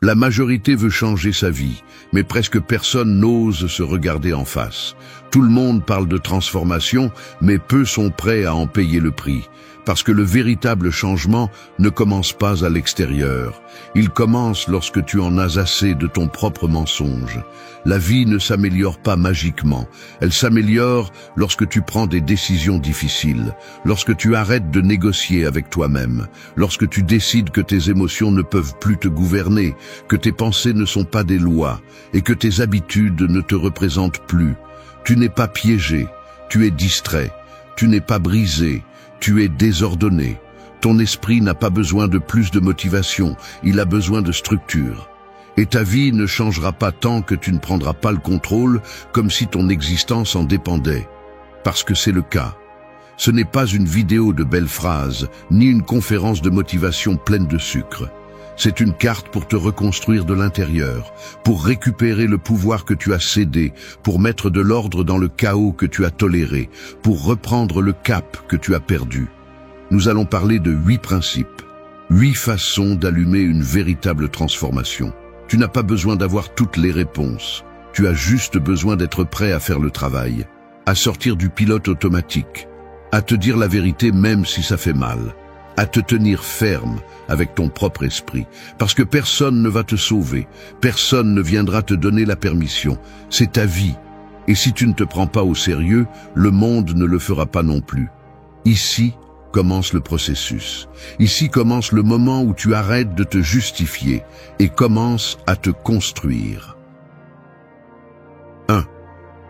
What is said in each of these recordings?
La majorité veut changer sa vie, mais presque personne n'ose se regarder en face. Tout le monde parle de transformation, mais peu sont prêts à en payer le prix. Parce que le véritable changement ne commence pas à l'extérieur. Il commence lorsque tu en as assez de ton propre mensonge. La vie ne s'améliore pas magiquement. Elle s'améliore lorsque tu prends des décisions difficiles, lorsque tu arrêtes de négocier avec toi-même, lorsque tu décides que tes émotions ne peuvent plus te gouverner, que tes pensées ne sont pas des lois et que tes habitudes ne te représentent plus. Tu n'es pas piégé, tu es distrait, tu n'es pas brisé, tu es désordonné. Ton esprit n'a pas besoin de plus de motivation, il a besoin de structure. Et ta vie ne changera pas tant que tu ne prendras pas le contrôle, comme si ton existence en dépendait. Parce que c'est le cas. Ce n'est pas une vidéo de belles phrases, ni une conférence de motivation pleine de sucre. C'est une carte pour te reconstruire de l'intérieur, pour récupérer le pouvoir que tu as cédé, pour mettre de l'ordre dans le chaos que tu as toléré, pour reprendre le cap que tu as perdu. Nous allons parler de 8 principes, 8 façons d'allumer une véritable transformation. Tu n'as pas besoin d'avoir toutes les réponses. Tu as juste besoin d'être prêt à faire le travail, à sortir du pilote automatique, à te dire la vérité même si ça fait mal, à te tenir ferme avec ton propre esprit, parce que personne ne va te sauver, personne ne viendra te donner la permission, c'est ta vie. Et si tu ne te prends pas au sérieux, le monde ne le fera pas non plus. Ici commence le processus. Ici commence le moment où tu arrêtes de te justifier et commences à te construire. 1.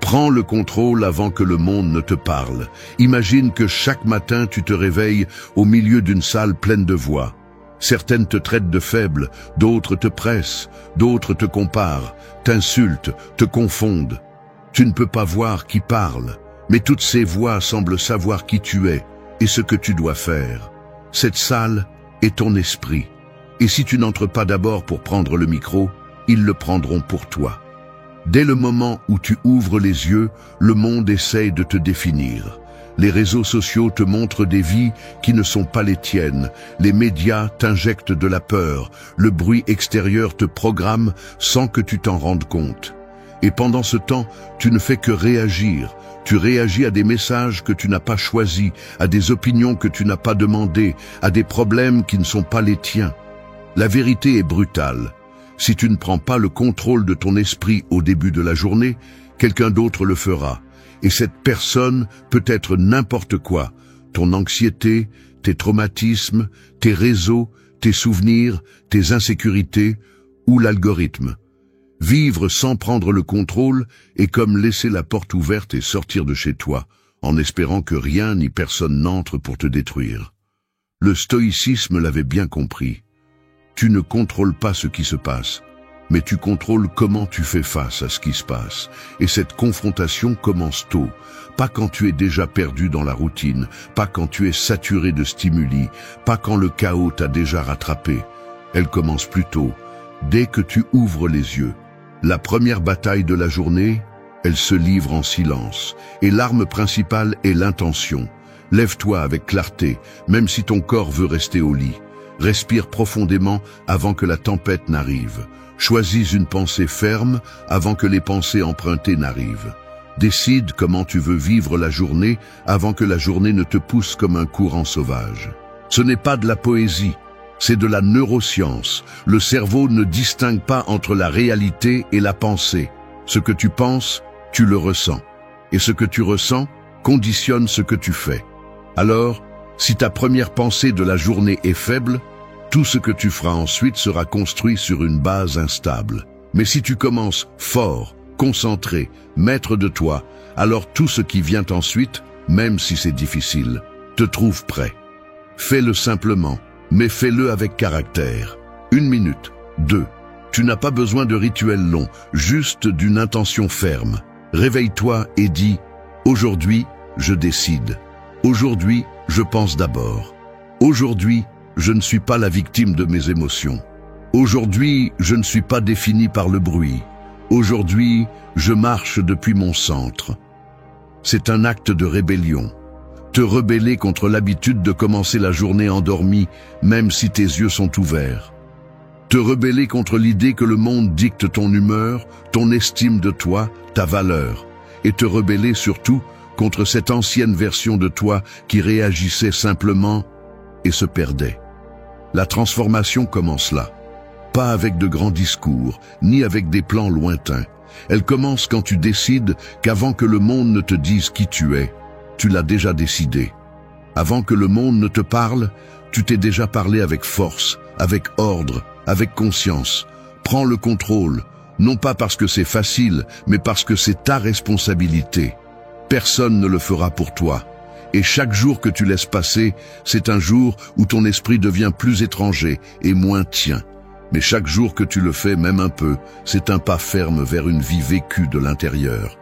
Prends le contrôle avant que le monde ne te parle. Imagine que chaque matin tu te réveilles au milieu d'une salle pleine de voix. Certaines te traitent de faible, d'autres te pressent, d'autres te comparent, t'insultent, te confondent. Tu ne peux pas voir qui parle, mais toutes ces voix semblent savoir qui tu es et ce que tu dois faire. Cette salle est ton esprit. Et si tu n'entres pas d'abord pour prendre le micro, ils le prendront pour toi. Dès le moment où tu ouvres les yeux, le monde essaye de te définir. Les réseaux sociaux te montrent des vies qui ne sont pas les tiennes. Les médias t'injectent de la peur. Le bruit extérieur te programme sans que tu t'en rendes compte. Et pendant ce temps, tu ne fais que réagir. Tu réagis à des messages que tu n'as pas choisis, à des opinions que tu n'as pas demandées, à des problèmes qui ne sont pas les tiens. La vérité est brutale. Si tu ne prends pas le contrôle de ton esprit au début de la journée, quelqu'un d'autre le fera. Et cette personne peut être n'importe quoi. Ton anxiété, tes traumatismes, tes réseaux, tes souvenirs, tes insécurités ou l'algorithme. Vivre sans prendre le contrôle est comme laisser la porte ouverte et sortir de chez toi, en espérant que rien ni personne n'entre pour te détruire. Le stoïcisme l'avait bien compris. Tu ne contrôles pas ce qui se passe, mais tu contrôles comment tu fais face à ce qui se passe. Et cette confrontation commence tôt, pas quand tu es déjà perdu dans la routine, pas quand tu es saturé de stimuli, pas quand le chaos t'a déjà rattrapé. Elle commence plus tôt, dès que tu ouvres les yeux. La première bataille de la journée, elle se livre en silence, et l'arme principale est l'intention. Lève-toi avec clarté, même si ton corps veut rester au lit. Respire profondément avant que la tempête n'arrive. Choisis une pensée ferme avant que les pensées empruntées n'arrivent. Décide comment tu veux vivre la journée avant que la journée ne te pousse comme un courant sauvage. Ce n'est pas de la poésie, c'est de la neuroscience. Le cerveau ne distingue pas entre la réalité et la pensée. Ce que tu penses, tu le ressens. Et ce que tu ressens conditionne ce que tu fais. Alors, si ta première pensée de la journée est faible, tout ce que tu feras ensuite sera construit sur une base instable. Mais si tu commences fort, concentré, maître de toi, alors tout ce qui vient ensuite, même si c'est difficile, te trouve prêt. Fais-le simplement, mais fais-le avec caractère. 1 minute, 2. Tu n'as pas besoin de rituels longs, juste d'une intention ferme. Réveille-toi et dis « Aujourd'hui, je décide. Aujourd'hui, je pense d'abord. Aujourd'hui, je ne suis pas la victime de mes émotions. Aujourd'hui, je ne suis pas défini par le bruit. Aujourd'hui, je marche depuis mon centre. » C'est un acte de rébellion. Te rebeller contre l'habitude de commencer la journée endormi, même si tes yeux sont ouverts. Te rebeller contre l'idée que le monde dicte ton humeur, ton estime de toi, ta valeur. Et te rebeller surtout contre cette ancienne version de toi qui réagissait simplement et se perdait. La transformation commence là. Pas avec de grands discours, ni avec des plans lointains. Elle commence quand tu décides qu'avant que le monde ne te dise qui tu es, tu l'as déjà décidé. Avant que le monde ne te parle, tu t'es déjà parlé avec force, avec ordre, avec conscience. Prends le contrôle, non pas parce que c'est facile, mais parce que c'est ta responsabilité. Personne ne le fera pour toi. Et chaque jour que tu laisses passer, c'est un jour où ton esprit devient plus étranger et moins tien. Mais chaque jour que tu le fais, même un peu, c'est un pas ferme vers une vie vécue de l'intérieur.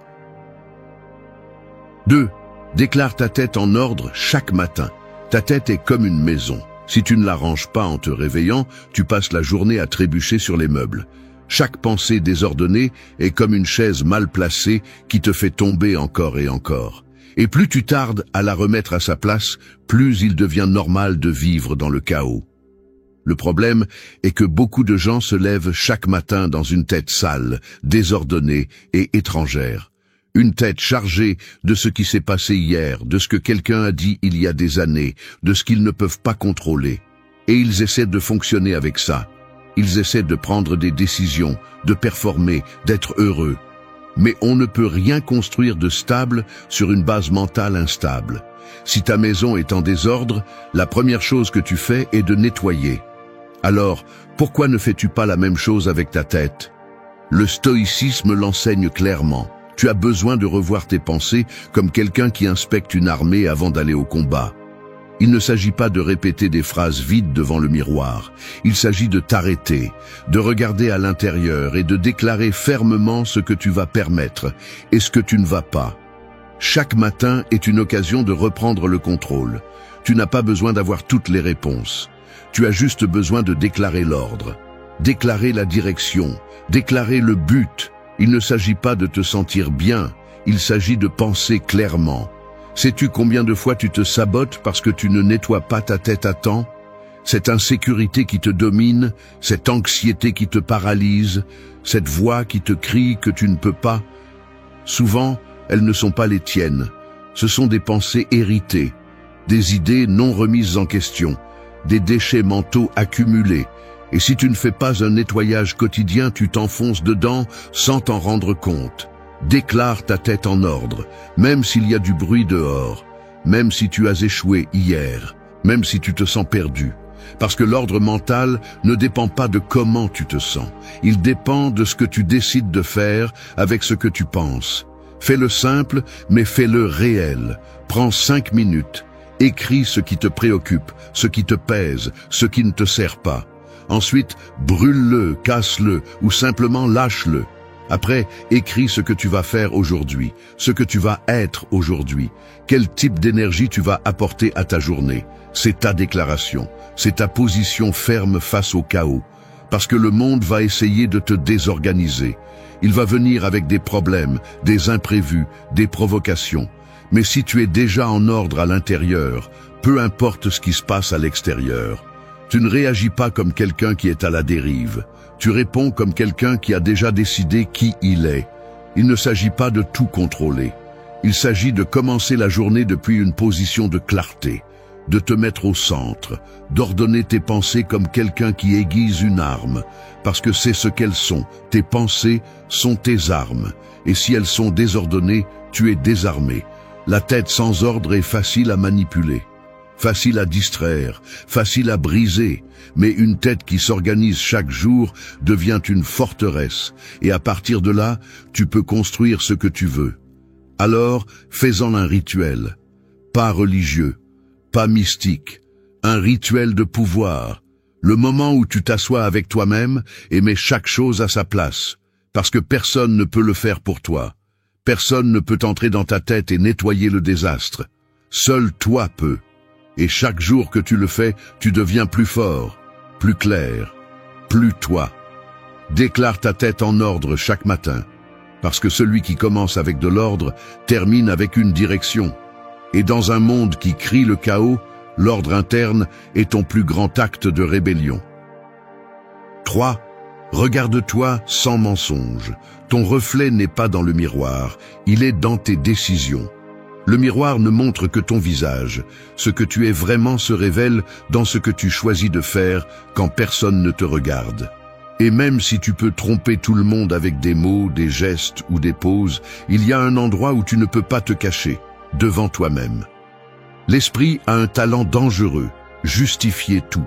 2. Déclare ta tête en ordre chaque matin. Ta tête est comme une maison. Si tu ne la ranges pas en te réveillant, tu passes la journée à trébucher sur les meubles. Chaque pensée désordonnée est comme une chaise mal placée qui te fait tomber encore et encore. Et plus tu tardes à la remettre à sa place, plus il devient normal de vivre dans le chaos. Le problème est que beaucoup de gens se lèvent chaque matin dans une tête sale, désordonnée et étrangère. Une tête chargée de ce qui s'est passé hier, de ce que quelqu'un a dit il y a des années, de ce qu'ils ne peuvent pas contrôler. Et ils essaient de fonctionner avec ça. Ils essaient de prendre des décisions, de performer, d'être heureux. Mais on ne peut rien construire de stable sur une base mentale instable. Si ta maison est en désordre, la première chose que tu fais est de nettoyer. Alors, pourquoi ne fais-tu pas la même chose avec ta tête? Le stoïcisme l'enseigne clairement. Tu as besoin de revoir tes pensées comme quelqu'un qui inspecte une armée avant d'aller au combat. Il ne s'agit pas de répéter des phrases vides devant le miroir. Il s'agit de t'arrêter, de regarder à l'intérieur et de déclarer fermement ce que tu vas permettre et ce que tu ne vas pas. Chaque matin est une occasion de reprendre le contrôle. Tu n'as pas besoin d'avoir toutes les réponses. Tu as juste besoin de déclarer l'ordre, déclarer la direction, déclarer le but. Il ne s'agit pas de te sentir bien, il s'agit de penser clairement. Sais-tu combien de fois tu te sabotes parce que tu ne nettoies pas ta tête à temps? Cette insécurité qui te domine, cette anxiété qui te paralyse, cette voix qui te crie que tu ne peux pas. Souvent, elles ne sont pas les tiennes. Ce sont des pensées héritées, des idées non remises en question, des déchets mentaux accumulés. Et si tu ne fais pas un nettoyage quotidien, tu t'enfonces dedans sans t'en rendre compte. Déclare ta tête en ordre, même s'il y a du bruit dehors, même si tu as échoué hier, même si tu te sens perdu. Parce que l'ordre mental ne dépend pas de comment tu te sens. Il dépend de ce que tu décides de faire avec ce que tu penses. Fais-le simple, mais fais-le réel. Prends 5 minutes. Écris ce qui te préoccupe, ce qui te pèse, ce qui ne te sert pas. Ensuite, brûle-le, casse-le ou simplement lâche-le. Après, écris ce que tu vas faire aujourd'hui, ce que tu vas être aujourd'hui, quel type d'énergie tu vas apporter à ta journée. C'est ta déclaration, c'est ta position ferme face au chaos. Parce que le monde va essayer de te désorganiser. Il va venir avec des problèmes, des imprévus, des provocations. Mais si tu es déjà en ordre à l'intérieur, peu importe ce qui se passe à l'extérieur, tu ne réagis pas comme quelqu'un qui est à la dérive. Tu réponds comme quelqu'un qui a déjà décidé qui il est. Il ne s'agit pas de tout contrôler. Il s'agit de commencer la journée depuis une position de clarté, de te mettre au centre, d'ordonner tes pensées comme quelqu'un qui aiguise une arme, parce que c'est ce qu'elles sont. Tes pensées sont tes armes, et si elles sont désordonnées, tu es désarmé. La tête sans ordre est facile à manipuler. Facile à distraire, facile à briser, mais une tête qui s'organise chaque jour devient une forteresse, et à partir de là, tu peux construire ce que tu veux. Alors, fais-en un rituel, pas religieux, pas mystique, un rituel de pouvoir, le moment où tu t'assois avec toi-même et mets chaque chose à sa place, parce que personne ne peut le faire pour toi. Personne ne peut entrer dans ta tête et nettoyer le désastre. Seul toi peux. Et chaque jour que tu le fais, tu deviens plus fort, plus clair, plus toi. Déclare ta tête en ordre chaque matin, parce que celui qui commence avec de l'ordre termine avec une direction. Et dans un monde qui crie le chaos, l'ordre interne est ton plus grand acte de rébellion. 3. Regarde-toi sans mensonge. Ton reflet n'est pas dans le miroir, il est dans tes décisions. Le miroir ne montre que ton visage. Ce que tu es vraiment se révèle dans ce que tu choisis de faire quand personne ne te regarde. Et même si tu peux tromper tout le monde avec des mots, des gestes ou des poses, il y a un endroit où tu ne peux pas te cacher, devant toi-même. L'esprit a un talent dangereux, justifier tout.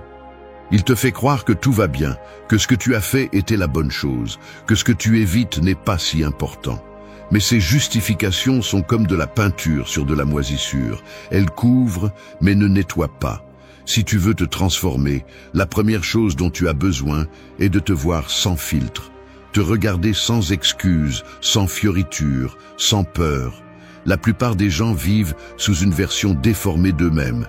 Il te fait croire que tout va bien, que ce que tu as fait était la bonne chose, que ce que tu évites n'est pas si important. Mais ces justifications sont comme de la peinture sur de la moisissure. Elles couvrent, mais ne nettoient pas. Si tu veux te transformer, la première chose dont tu as besoin est de te voir sans filtre, te regarder sans excuse, sans fioriture, sans peur. La plupart des gens vivent sous une version déformée d'eux-mêmes.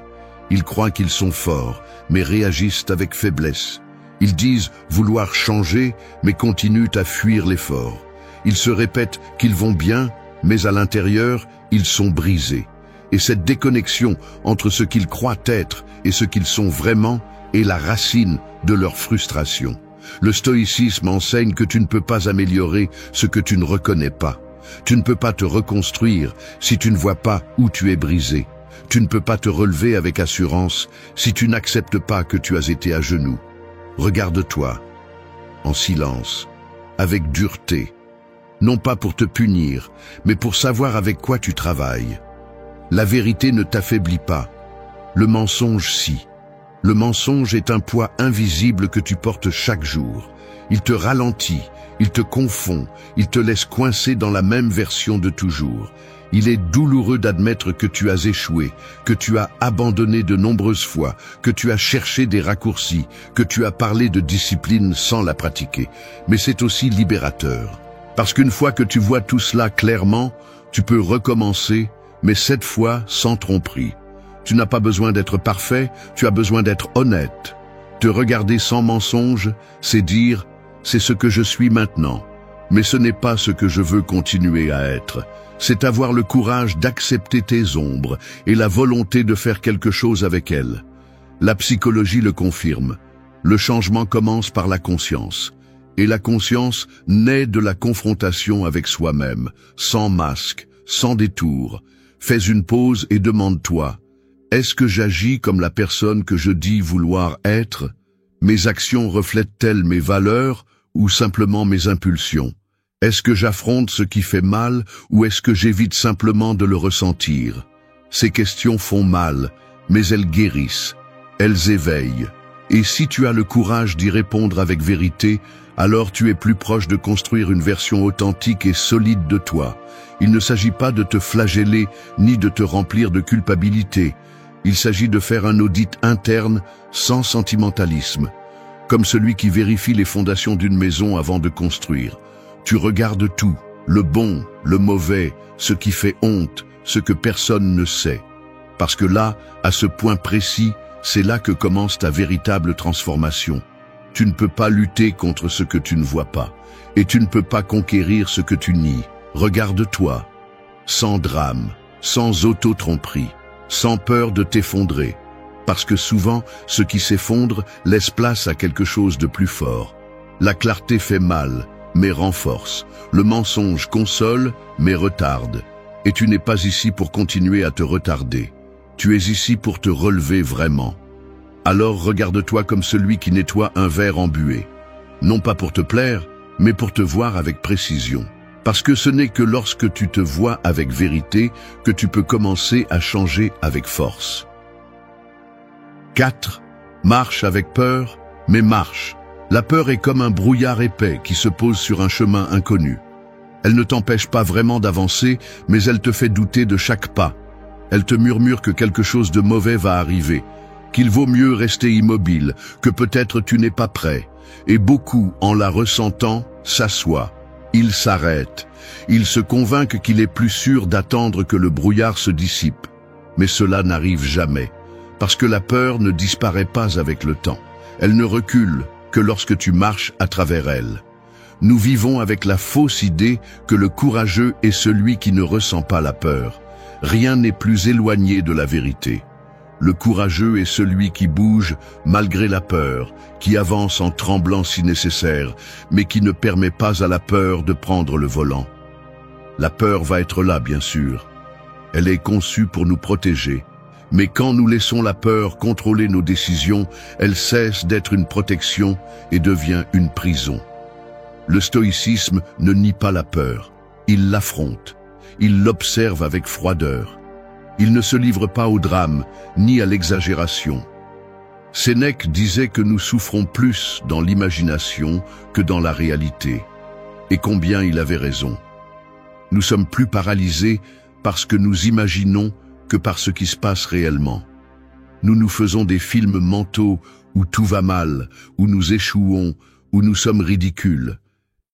Ils croient qu'ils sont forts, mais réagissent avec faiblesse. Ils disent vouloir changer, mais continuent à fuir l'effort. Ils se répètent qu'ils vont bien, mais à l'intérieur, ils sont brisés. Et cette déconnexion entre ce qu'ils croient être et ce qu'ils sont vraiment est la racine de leur frustration. Le stoïcisme enseigne que tu ne peux pas améliorer ce que tu ne reconnais pas. Tu ne peux pas te reconstruire si tu ne vois pas où tu es brisé. Tu ne peux pas te relever avec assurance si tu n'acceptes pas que tu as été à genoux. Regarde-toi, en silence, avec dureté. Non pas pour te punir, mais pour savoir avec quoi tu travailles. La vérité ne t'affaiblit pas. Le mensonge, si. Le mensonge est un poids invisible que tu portes chaque jour. Il te ralentit, il te confond, il te laisse coincé dans la même version de toujours. Il est douloureux d'admettre que tu as échoué, que tu as abandonné de nombreuses fois, que tu as cherché des raccourcis, que tu as parlé de discipline sans la pratiquer. Mais c'est aussi libérateur. Parce qu'une fois que tu vois tout cela clairement, tu peux recommencer, mais cette fois sans tromperie. Tu n'as pas besoin d'être parfait, tu as besoin d'être honnête. Te regarder sans mensonge, c'est dire « c'est ce que je suis maintenant ». Mais ce n'est pas ce que je veux continuer à être. C'est avoir le courage d'accepter tes ombres et la volonté de faire quelque chose avec elles. La psychologie le confirme. Le changement commence par la conscience. Et la conscience naît de la confrontation avec soi-même, sans masque, sans détour. Fais une pause et demande-toi, est-ce que j'agis comme la personne que je dis vouloir être? Mes actions reflètent-elles mes valeurs ou simplement mes impulsions? Est-ce que j'affronte ce qui fait mal ou est-ce que j'évite simplement de le ressentir? Ces questions font mal, mais elles guérissent, elles éveillent. Et si tu as le courage d'y répondre avec vérité, alors tu es plus proche de construire une version authentique et solide de toi. Il ne s'agit pas de te flageller ni de te remplir de culpabilité. Il s'agit de faire un audit interne sans sentimentalisme, comme celui qui vérifie les fondations d'une maison avant de construire. Tu regardes tout, le bon, le mauvais, ce qui fait honte, ce que personne ne sait. Parce que là, à ce point précis, c'est là que commence ta véritable transformation. Tu ne peux pas lutter contre ce que tu ne vois pas, et tu ne peux pas conquérir ce que tu nies. Regarde-toi, sans drame, sans auto-tromperie, sans peur de t'effondrer, parce que souvent, ce qui s'effondre laisse place à quelque chose de plus fort. La clarté fait mal, mais renforce. Le mensonge console, mais retarde. Et tu n'es pas ici pour continuer à te retarder. Tu es ici pour te relever vraiment. Alors regarde-toi comme celui qui nettoie un verre embué. Non pas pour te plaire, mais pour te voir avec précision. Parce que ce n'est que lorsque tu te vois avec vérité que tu peux commencer à changer avec force. 4. Marche avec peur, mais marche. La peur est comme un brouillard épais qui se pose sur un chemin inconnu. Elle ne t'empêche pas vraiment d'avancer, mais elle te fait douter de chaque pas. Elle te murmure que quelque chose de mauvais va arriver, qu'il vaut mieux rester immobile, que peut-être tu n'es pas prêt. Et beaucoup, en la ressentant, s'assoient. Ils s'arrêtent. Ils se convainquent qu'il est plus sûr d'attendre que le brouillard se dissipe. Mais cela n'arrive jamais, parce que la peur ne disparaît pas avec le temps. Elle ne recule que lorsque tu marches à travers elle. Nous vivons avec la fausse idée que le courageux est celui qui ne ressent pas la peur. Rien n'est plus éloigné de la vérité. Le courageux est celui qui bouge malgré la peur, qui avance en tremblant si nécessaire, mais qui ne permet pas à la peur de prendre le volant. La peur va être là, bien sûr. Elle est conçue pour nous protéger. Mais quand nous laissons la peur contrôler nos décisions, elle cesse d'être une protection et devient une prison. Le stoïcisme ne nie pas la peur. Il l'affronte. Il l'observe avec froideur. Il ne se livre pas au drame, ni à l'exagération. Sénèque disait que nous souffrons plus dans l'imagination que dans la réalité. Et combien il avait raison. Nous sommes plus paralysés parce que nous imaginons que par ce qui se passe réellement. Nous nous faisons des films mentaux où tout va mal, où nous échouons, où nous sommes ridicules.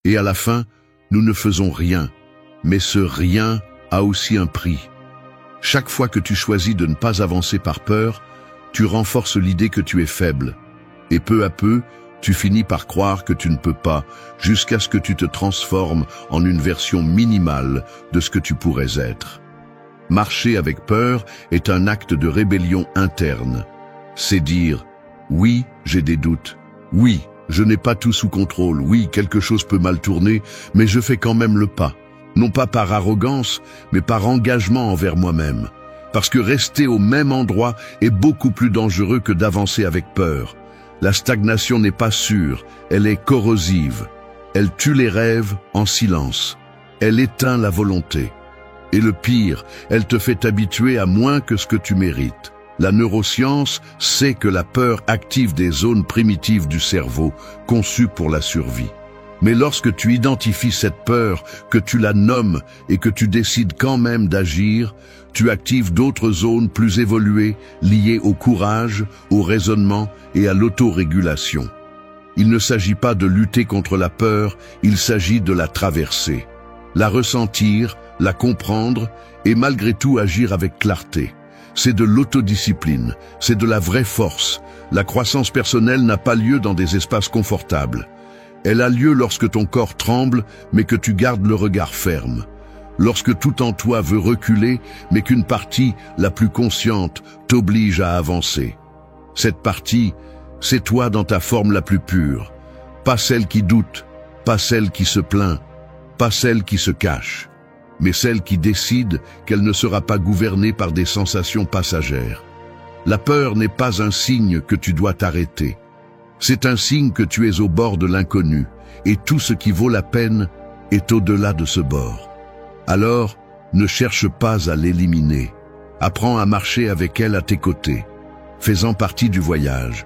Et à la fin, nous ne faisons rien. Mais ce rien a aussi un prix. Chaque fois que tu choisis de ne pas avancer par peur, tu renforces l'idée que tu es faible. Et peu à peu, tu finis par croire que tu ne peux pas, jusqu'à ce que tu te transformes en une version minimale de ce que tu pourrais être. Marcher avec peur est un acte de rébellion interne. C'est dire « oui, j'ai des doutes. Oui, je n'ai pas tout sous contrôle. Oui, quelque chose peut mal tourner, mais je fais quand même le pas. » Non pas par arrogance, mais par engagement envers moi-même. Parce que rester au même endroit est beaucoup plus dangereux que d'avancer avec peur. La stagnation n'est pas sûre, elle est corrosive. Elle tue les rêves en silence. Elle éteint la volonté. Et le pire, elle te fait habituer à moins que ce que tu mérites. La neuroscience sait que la peur active des zones primitives du cerveau, conçues pour la survie. Mais lorsque tu identifies cette peur, que tu la nommes et que tu décides quand même d'agir, tu actives d'autres zones plus évoluées, liées au courage, au raisonnement et à l'autorégulation. Il ne s'agit pas de lutter contre la peur, il s'agit de la traverser, la ressentir, la comprendre et malgré tout agir avec clarté. C'est de l'autodiscipline, c'est de la vraie force. La croissance personnelle n'a pas lieu dans des espaces confortables. Elle a lieu lorsque ton corps tremble, mais que tu gardes le regard ferme. Lorsque tout en toi veut reculer, mais qu'une partie, la plus consciente, t'oblige à avancer. Cette partie, c'est toi dans ta forme la plus pure. Pas celle qui doute, pas celle qui se plaint, pas celle qui se cache, mais celle qui décide qu'elle ne sera pas gouvernée par des sensations passagères. La peur n'est pas un signe que tu dois t'arrêter. C'est un signe que tu es au bord de l'inconnu, et tout ce qui vaut la peine est au-delà de ce bord. Alors, ne cherche pas à l'éliminer. Apprends à marcher avec elle à tes côtés, faisant partie du voyage.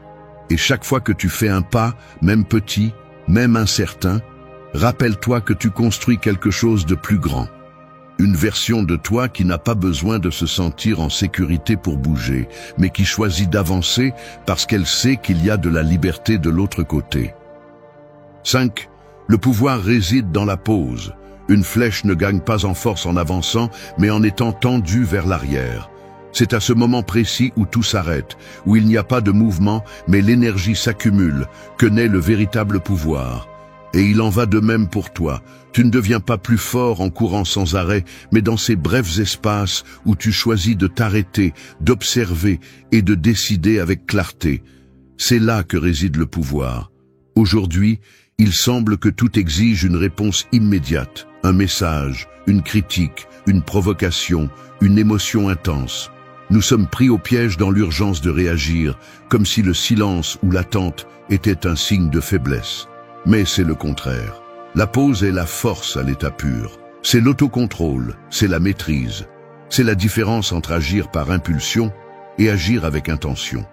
Et chaque fois que tu fais un pas, même petit, même incertain, rappelle-toi que tu construis quelque chose de plus grand. Une version de toi qui n'a pas besoin de se sentir en sécurité pour bouger, mais qui choisit d'avancer parce qu'elle sait qu'il y a de la liberté de l'autre côté. 5. Le pouvoir réside dans la pause. Une flèche ne gagne pas en force en avançant, mais en étant tendue vers l'arrière. C'est à ce moment précis où tout s'arrête, où il n'y a pas de mouvement, mais l'énergie s'accumule, que naît le véritable pouvoir. Et il en va de même pour toi. Tu ne deviens pas plus fort en courant sans arrêt, mais dans ces brefs espaces où tu choisis de t'arrêter, d'observer et de décider avec clarté. C'est là que réside le pouvoir. Aujourd'hui, il semble que tout exige une réponse immédiate, un message, une critique, une provocation, une émotion intense. Nous sommes pris au piège dans l'urgence de réagir, comme si le silence ou l'attente était un signe de faiblesse. Mais c'est le contraire. La pause est la force à l'état pur. C'est l'autocontrôle, c'est la maîtrise. C'est la différence entre agir par impulsion et agir avec intention.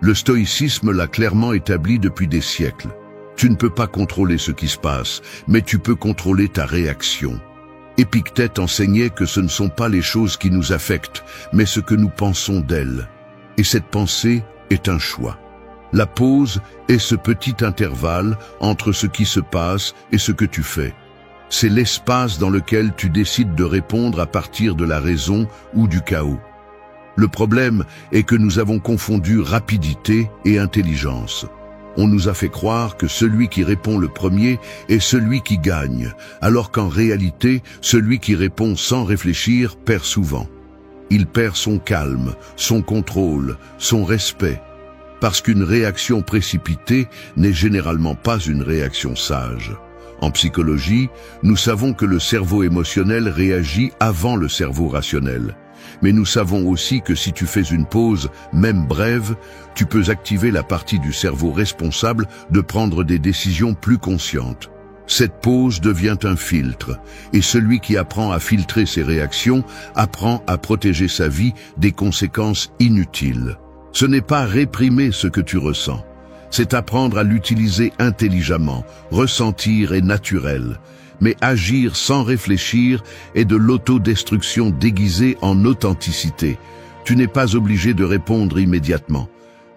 Le stoïcisme l'a clairement établi depuis des siècles. Tu ne peux pas contrôler ce qui se passe, mais tu peux contrôler ta réaction. Épictète enseignait que ce ne sont pas les choses qui nous affectent, mais ce que nous pensons d'elles. Et cette pensée est un choix. La pause est ce petit intervalle entre ce qui se passe et ce que tu fais. C'est l'espace dans lequel tu décides de répondre à partir de la raison ou du chaos. Le problème est que nous avons confondu rapidité et intelligence. On nous a fait croire que celui qui répond le premier est celui qui gagne, alors qu'en réalité, celui qui répond sans réfléchir perd souvent. Il perd son calme, son contrôle, son respect. Parce qu'une réaction précipitée n'est généralement pas une réaction sage. En psychologie, nous savons que le cerveau émotionnel réagit avant le cerveau rationnel. Mais nous savons aussi que si tu fais une pause, même brève, tu peux activer la partie du cerveau responsable de prendre des décisions plus conscientes. Cette pause devient un filtre, et celui qui apprend à filtrer ses réactions apprend à protéger sa vie des conséquences inutiles. Ce n'est pas réprimer ce que tu ressens, c'est apprendre à l'utiliser intelligemment, ressentir est naturel. Mais agir sans réfléchir est de l'autodestruction déguisée en authenticité. Tu n'es pas obligé de répondre immédiatement.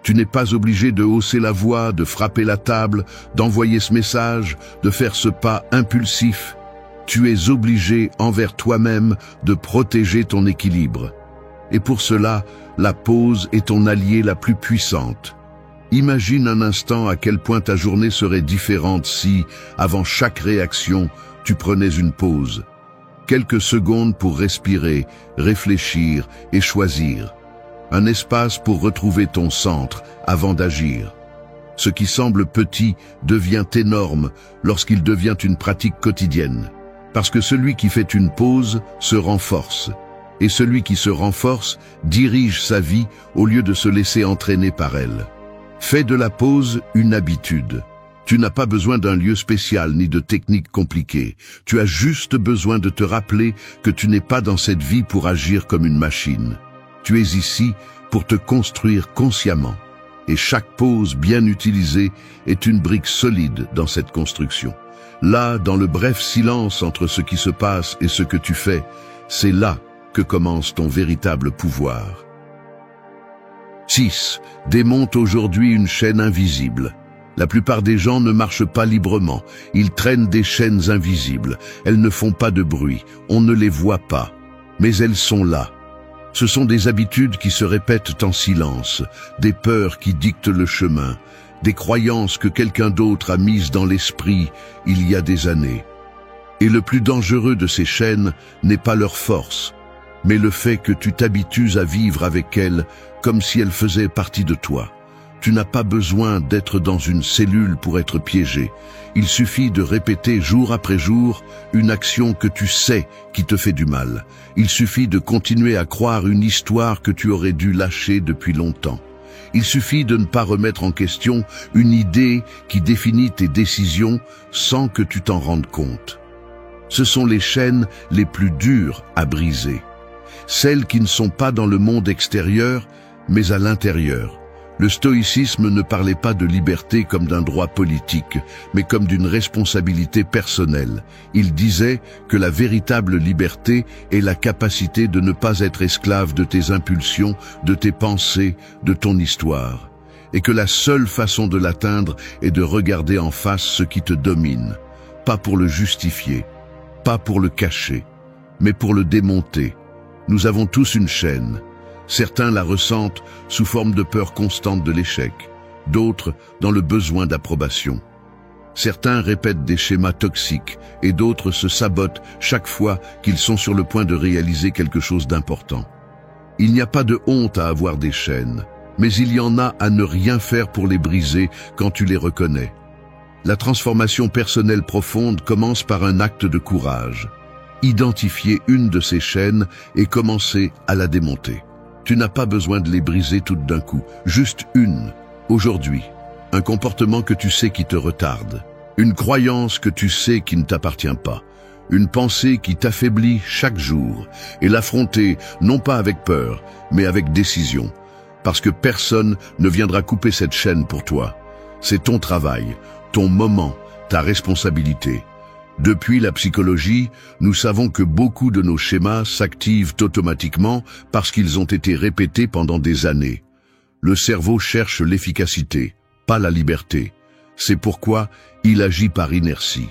Tu n'es pas obligé de hausser la voix, de frapper la table, d'envoyer ce message, de faire ce pas impulsif. Tu es obligé envers toi-même de protéger ton équilibre. Et pour cela, la pause est ton allié la plus puissante. Imagine un instant à quel point ta journée serait différente si, avant chaque réaction, tu prenais une pause. Quelques secondes pour respirer, réfléchir et choisir. Un espace pour retrouver ton centre avant d'agir. Ce qui semble petit devient énorme lorsqu'il devient une pratique quotidienne. Parce que celui qui fait une pause se renforce. Et celui qui se renforce dirige sa vie au lieu de se laisser entraîner par elle. Fais de la pause une habitude. Tu n'as pas besoin d'un lieu spécial ni de techniques compliquées. Tu as juste besoin de te rappeler que tu n'es pas dans cette vie pour agir comme une machine. Tu es ici pour te construire consciemment. Et chaque pause bien utilisée est une brique solide dans cette construction. Là, dans le bref silence entre ce qui se passe et ce que tu fais, c'est là que commence ton véritable pouvoir. 6. Démonte aujourd'hui une chaîne invisible. La plupart des gens ne marchent pas librement. Ils traînent des chaînes invisibles. Elles ne font pas de bruit. On ne les voit pas. Mais elles sont là. Ce sont des habitudes qui se répètent en silence, des peurs qui dictent le chemin, des croyances que quelqu'un d'autre a mises dans l'esprit il y a des années. Et le plus dangereux de ces chaînes n'est pas leur force, mais le fait que tu t'habitues à vivre avec elles comme si elles faisaient partie de toi. Tu n'as pas besoin d'être dans une cellule pour être piégé. Il suffit de répéter jour après jour une action que tu sais qui te fait du mal. Il suffit de continuer à croire une histoire que tu aurais dû lâcher depuis longtemps. Il suffit de ne pas remettre en question une idée qui définit tes décisions sans que tu t'en rendes compte. Ce sont les chaînes les plus dures à briser. Celles qui ne sont pas dans le monde extérieur, mais à l'intérieur. Le stoïcisme ne parlait pas de liberté comme d'un droit politique, mais comme d'une responsabilité personnelle. Il disait que la véritable liberté est la capacité de ne pas être esclave de tes impulsions, de tes pensées, de ton histoire. Et que la seule façon de l'atteindre est de regarder en face ce qui te domine, pas pour le justifier, pas pour le cacher, mais pour le démonter. Nous avons tous une chaîne. Certains la ressentent sous forme de peur constante de l'échec, d'autres dans le besoin d'approbation. Certains répètent des schémas toxiques et d'autres se sabotent chaque fois qu'ils sont sur le point de réaliser quelque chose d'important. Il n'y a pas de honte à avoir des chaînes, mais il y en a à ne rien faire pour les briser quand tu les reconnais. La transformation personnelle profonde commence par un acte de courage. Identifier une de ces chaînes et commencer à la démonter. Tu n'as pas besoin de les briser toutes d'un coup, juste une, aujourd'hui. Un comportement que tu sais qui te retarde, une croyance que tu sais qui ne t'appartient pas, une pensée qui t'affaiblit chaque jour, et l'affronter non pas avec peur, mais avec décision, parce que personne ne viendra couper cette chaîne pour toi. C'est ton travail, ton moment, ta responsabilité. Depuis la psychologie, nous savons que beaucoup de nos schémas s'activent automatiquement parce qu'ils ont été répétés pendant des années. Le cerveau cherche l'efficacité, pas la liberté. C'est pourquoi il agit par inertie.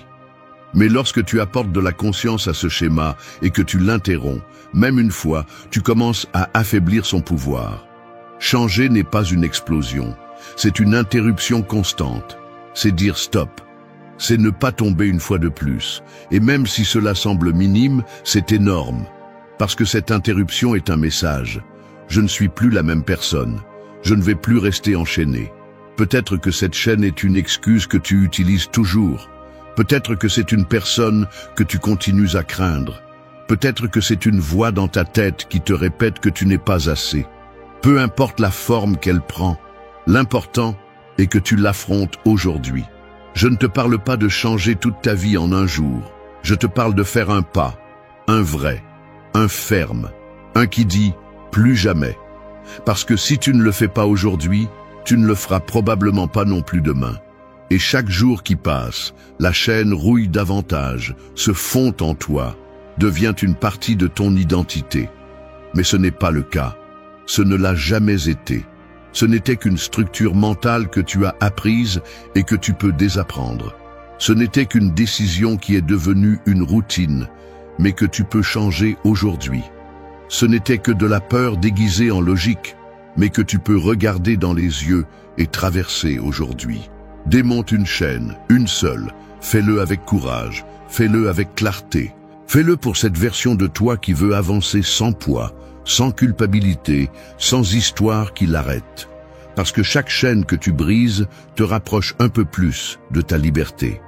Mais lorsque tu apportes de la conscience à ce schéma et que tu l'interromps, même une fois, tu commences à affaiblir son pouvoir. Changer n'est pas une explosion, c'est une interruption constante. C'est dire stop. C'est ne pas tomber une fois de plus. Et même si cela semble minime, c'est énorme. Parce que cette interruption est un message. Je ne suis plus la même personne. Je ne vais plus rester enchaîné. Peut-être que cette chaîne est une excuse que tu utilises toujours. Peut-être que c'est une personne que tu continues à craindre. Peut-être que c'est une voix dans ta tête qui te répète que tu n'es pas assez. Peu importe la forme qu'elle prend, l'important est que tu l'affrontes aujourd'hui. Je ne te parle pas de changer toute ta vie en un jour. Je te parle de faire un pas, un vrai, un ferme, un qui dit « plus jamais ». Parce que si tu ne le fais pas aujourd'hui, tu ne le feras probablement pas non plus demain. Et chaque jour qui passe, la chaîne rouille davantage, se fond en toi, devient une partie de ton identité. Mais ce n'est pas le cas. Ce ne l'a jamais été. Ce n'était qu'une structure mentale que tu as apprise et que tu peux désapprendre. Ce n'était qu'une décision qui est devenue une routine, mais que tu peux changer aujourd'hui. Ce n'était que de la peur déguisée en logique, mais que tu peux regarder dans les yeux et traverser aujourd'hui. Démonte une chaîne, une seule. Fais-le avec courage, fais-le avec clarté. Fais-le pour cette version de toi qui veut avancer sans poids, sans culpabilité, sans histoire qui l'arrête. Parce que chaque chaîne que tu brises te rapproche un peu plus de ta liberté.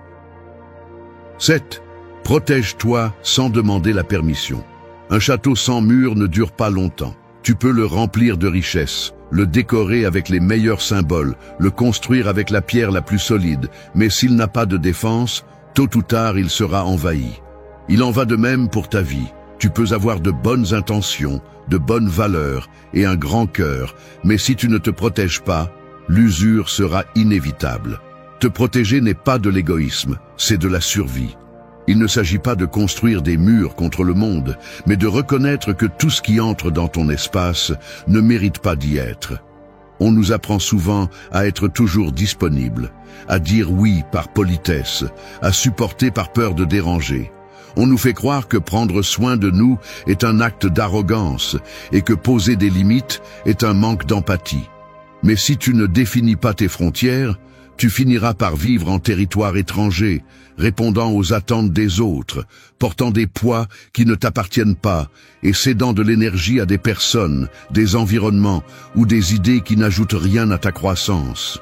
7. Protège-toi sans demander la permission. Un château sans mur ne dure pas longtemps. Tu peux le remplir de richesses, le décorer avec les meilleurs symboles, le construire avec la pierre la plus solide, mais s'il n'a pas de défense, tôt ou tard il sera envahi. Il en va de même pour ta vie. Tu peux avoir de bonnes intentions, de bonnes valeurs et un grand cœur, mais si tu ne te protèges pas, l'usure sera inévitable. Te protéger n'est pas de l'égoïsme, c'est de la survie. Il ne s'agit pas de construire des murs contre le monde, mais de reconnaître que tout ce qui entre dans ton espace ne mérite pas d'y être. On nous apprend souvent à être toujours disponible, à dire oui par politesse, à supporter par peur de déranger. On nous fait croire que prendre soin de nous est un acte d'arrogance et que poser des limites est un manque d'empathie. Mais si tu ne définis pas tes frontières, tu finiras par vivre en territoire étranger, répondant aux attentes des autres, portant des poids qui ne t'appartiennent pas et cédant de l'énergie à des personnes, des environnements ou des idées qui n'ajoutent rien à ta croissance.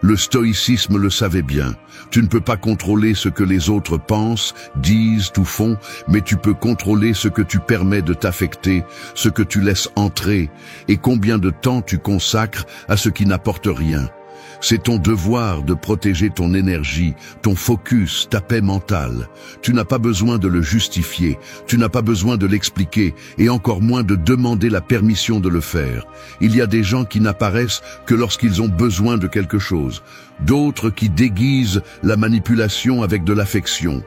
Le stoïcisme le savait bien. Tu ne peux pas contrôler ce que les autres pensent, disent ou font, mais tu peux contrôler ce que tu permets de t'affecter, ce que tu laisses entrer et combien de temps tu consacres à ce qui n'apporte rien. C'est ton devoir de protéger ton énergie, ton focus, ta paix mentale. Tu n'as pas besoin de le justifier, tu n'as pas besoin de l'expliquer et encore moins de demander la permission de le faire. Il y a des gens qui n'apparaissent que lorsqu'ils ont besoin de quelque chose, d'autres qui déguisent la manipulation avec de l'affection,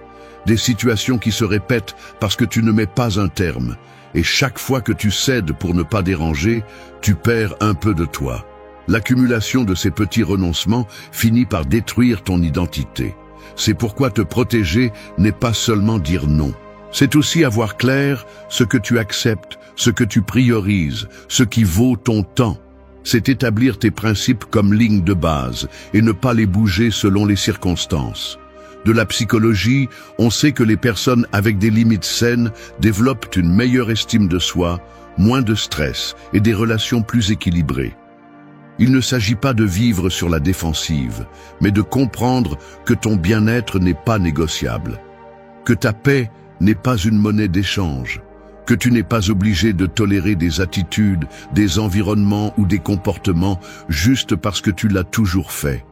des situations qui se répètent parce que tu ne mets pas un terme. Et chaque fois que tu cèdes pour ne pas déranger, tu perds un peu de toi. L'accumulation de ces petits renoncements finit par détruire ton identité. C'est pourquoi te protéger n'est pas seulement dire non. C'est aussi avoir clair ce que tu acceptes, ce que tu priorises, ce qui vaut ton temps. C'est établir tes principes comme ligne de base et ne pas les bouger selon les circonstances. De la psychologie, on sait que les personnes avec des limites saines développent une meilleure estime de soi, moins de stress et des relations plus équilibrées. Il ne s'agit pas de vivre sur la défensive, mais de comprendre que ton bien-être n'est pas négociable, que ta paix n'est pas une monnaie d'échange, que tu n'es pas obligé de tolérer des attitudes, des environnements ou des comportements juste parce que tu l'as toujours fait.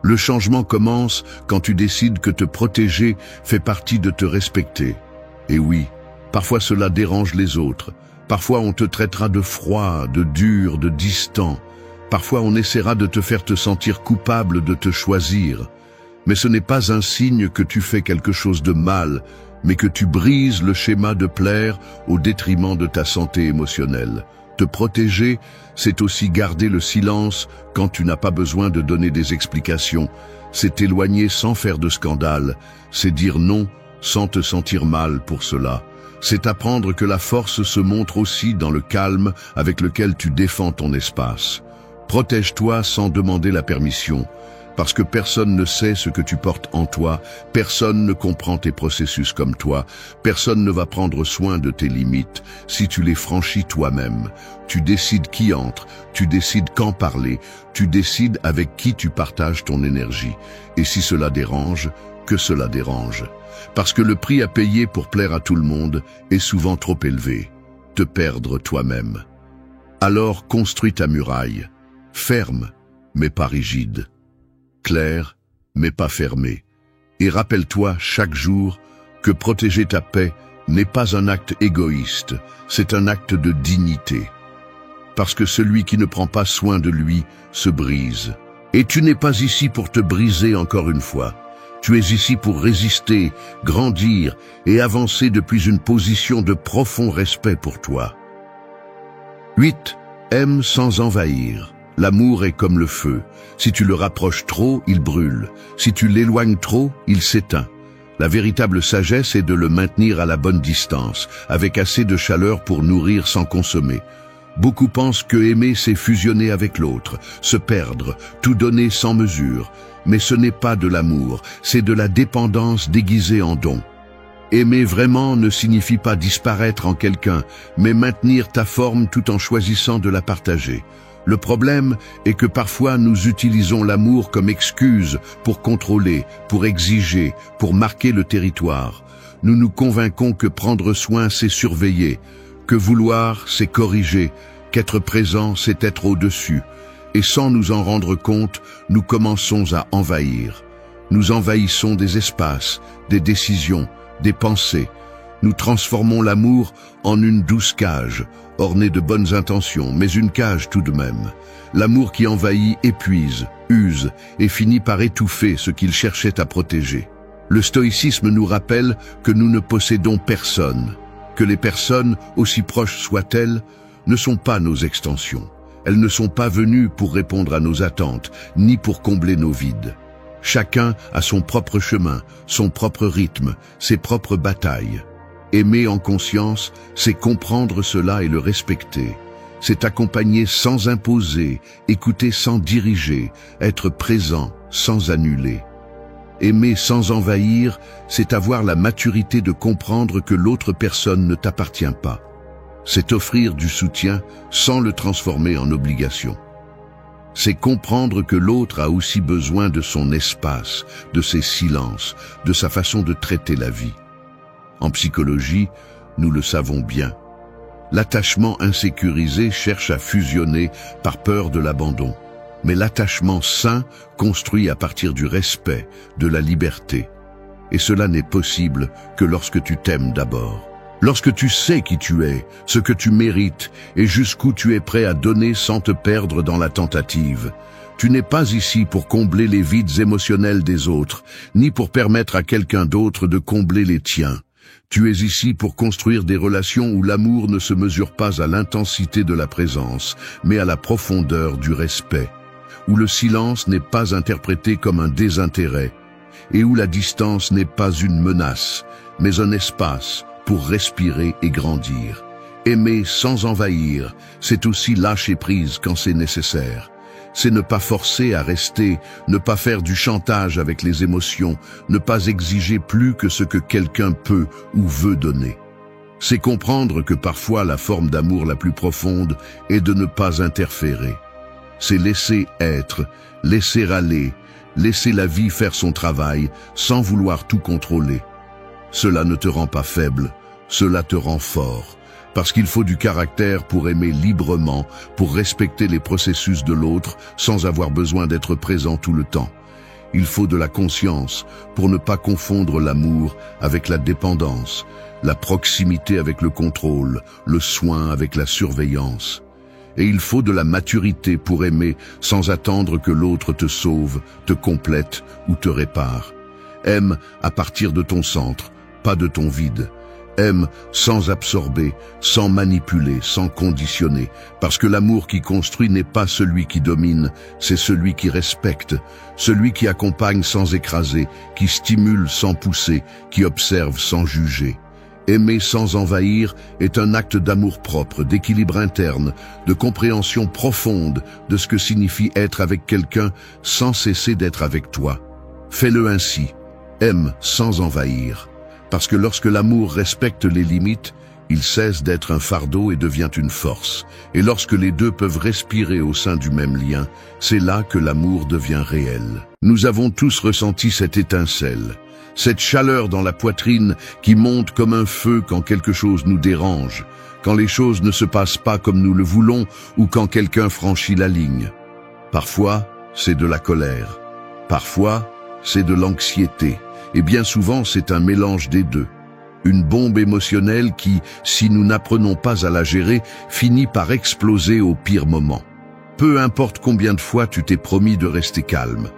Le changement commence quand tu décides que te protéger fait partie de te respecter. Et oui, parfois cela dérange les autres, parfois on te traitera de froid, de dur, de distant. Parfois on essaiera de te faire te sentir coupable de te choisir, mais ce n'est pas un signe que tu fais quelque chose de mal, mais que tu brises le schéma de plaire au détriment de ta santé émotionnelle. Te protéger, c'est aussi garder le silence quand tu n'as pas besoin de donner des explications. C'est t'éloigner sans faire de scandale, c'est dire non sans te sentir mal pour cela. C'est apprendre que la force se montre aussi dans le calme avec lequel tu défends ton espace. Protège-toi sans demander la permission, parce que personne ne sait ce que tu portes en toi, personne ne comprend tes processus comme toi, personne ne va prendre soin de tes limites si tu les franchis toi-même. Tu décides qui entre, tu décides quand parler, tu décides avec qui tu partages ton énergie. Et si cela dérange, que cela dérange. Parce que le prix à payer pour plaire à tout le monde est souvent trop élevé. Te perdre toi-même. Alors construis ta muraille, ferme, mais pas rigide, claire, mais pas fermée. Et rappelle-toi chaque jour que protéger ta paix n'est pas un acte égoïste, c'est un acte de dignité. Parce que celui qui ne prend pas soin de lui se brise. Et tu n'es pas ici pour te briser encore une fois. Tu es ici pour résister, grandir et avancer depuis une position de profond respect pour toi. 8. Aime sans envahir. L'amour est comme le feu. Si tu le rapproches trop, il brûle. Si tu l'éloignes trop, il s'éteint. La véritable sagesse est de le maintenir à la bonne distance, avec assez de chaleur pour nourrir sans consommer. Beaucoup pensent que aimer, c'est fusionner avec l'autre, se perdre, tout donner sans mesure. Mais ce n'est pas de l'amour, c'est de la dépendance déguisée en don. Aimer vraiment ne signifie pas disparaître en quelqu'un, mais maintenir ta forme tout en choisissant de la partager. Le problème est que parfois nous utilisons l'amour comme excuse pour contrôler, pour exiger, pour marquer le territoire. Nous nous convainquons que prendre soin, c'est surveiller, que vouloir, c'est corriger, qu'être présent, c'est être au-dessus. Et sans nous en rendre compte, nous commençons à envahir. Nous envahissons des espaces, des décisions, des pensées. Nous transformons l'amour en une douce cage, ornée de bonnes intentions, mais une cage tout de même. L'amour qui envahit épuise, use et finit par étouffer ce qu'il cherchait à protéger. Le stoïcisme nous rappelle que nous ne possédons personne, que les personnes, aussi proches soient-elles, ne sont pas nos extensions. Elles ne sont pas venues pour répondre à nos attentes, ni pour combler nos vides. Chacun a son propre chemin, son propre rythme, ses propres batailles. Aimer en conscience, c'est comprendre cela et le respecter. C'est accompagner sans imposer, écouter sans diriger, être présent sans annuler. Aimer sans envahir, c'est avoir la maturité de comprendre que l'autre personne ne t'appartient pas. C'est offrir du soutien sans le transformer en obligation. C'est comprendre que l'autre a aussi besoin de son espace, de ses silences, de sa façon de traiter la vie. En psychologie, nous le savons bien. L'attachement insécurisé cherche à fusionner par peur de l'abandon. Mais l'attachement sain construit à partir du respect, de la liberté. Et cela n'est possible que lorsque tu t'aimes d'abord. Lorsque tu sais qui tu es, ce que tu mérites et jusqu'où tu es prêt à donner sans te perdre dans la tentative. Tu n'es pas ici pour combler les vides émotionnels des autres, ni pour permettre à quelqu'un d'autre de combler les tiens. Tu es ici pour construire des relations où l'amour ne se mesure pas à l'intensité de la présence, mais à la profondeur du respect, où le silence n'est pas interprété comme un désintérêt, et où la distance n'est pas une menace, mais un espace pour respirer et grandir. Aimer sans envahir, c'est aussi lâcher prise quand c'est nécessaire. C'est ne pas forcer à rester, ne pas faire du chantage avec les émotions, ne pas exiger plus que ce que quelqu'un peut ou veut donner. C'est comprendre que parfois la forme d'amour la plus profonde est de ne pas interférer. C'est laisser être, laisser aller, laisser la vie faire son travail sans vouloir tout contrôler. Cela ne te rend pas faible, cela te rend fort. Parce qu'il faut du caractère pour aimer librement, pour respecter les processus de l'autre sans avoir besoin d'être présent tout le temps. Il faut de la conscience pour ne pas confondre l'amour avec la dépendance, la proximité avec le contrôle, le soin avec la surveillance. Et il faut de la maturité pour aimer sans attendre que l'autre te sauve, te complète ou te répare. Aime à partir de ton centre, pas de ton vide. Aime sans absorber, sans manipuler, sans conditionner, parce que l'amour qui construit n'est pas celui qui domine, c'est celui qui respecte, celui qui accompagne sans écraser, qui stimule sans pousser, qui observe sans juger. Aimer sans envahir est un acte d'amour-propre, d'équilibre interne, de compréhension profonde de ce que signifie être avec quelqu'un sans cesser d'être avec toi. Fais-le ainsi. Aime sans envahir. Parce que lorsque l'amour respecte les limites, il cesse d'être un fardeau et devient une force. Et lorsque les deux peuvent respirer au sein du même lien, c'est là que l'amour devient réel. Nous avons tous ressenti cette étincelle, cette chaleur dans la poitrine qui monte comme un feu quand quelque chose nous dérange, quand les choses ne se passent pas comme nous le voulons ou quand quelqu'un franchit la ligne. Parfois, c'est de la colère. Parfois, c'est de l'anxiété. Et bien souvent, c'est un mélange des deux. Une bombe émotionnelle qui, si nous n'apprenons pas à la gérer, finit par exploser au pire moment. Peu importe combien de fois tu t'es promis de rester calme.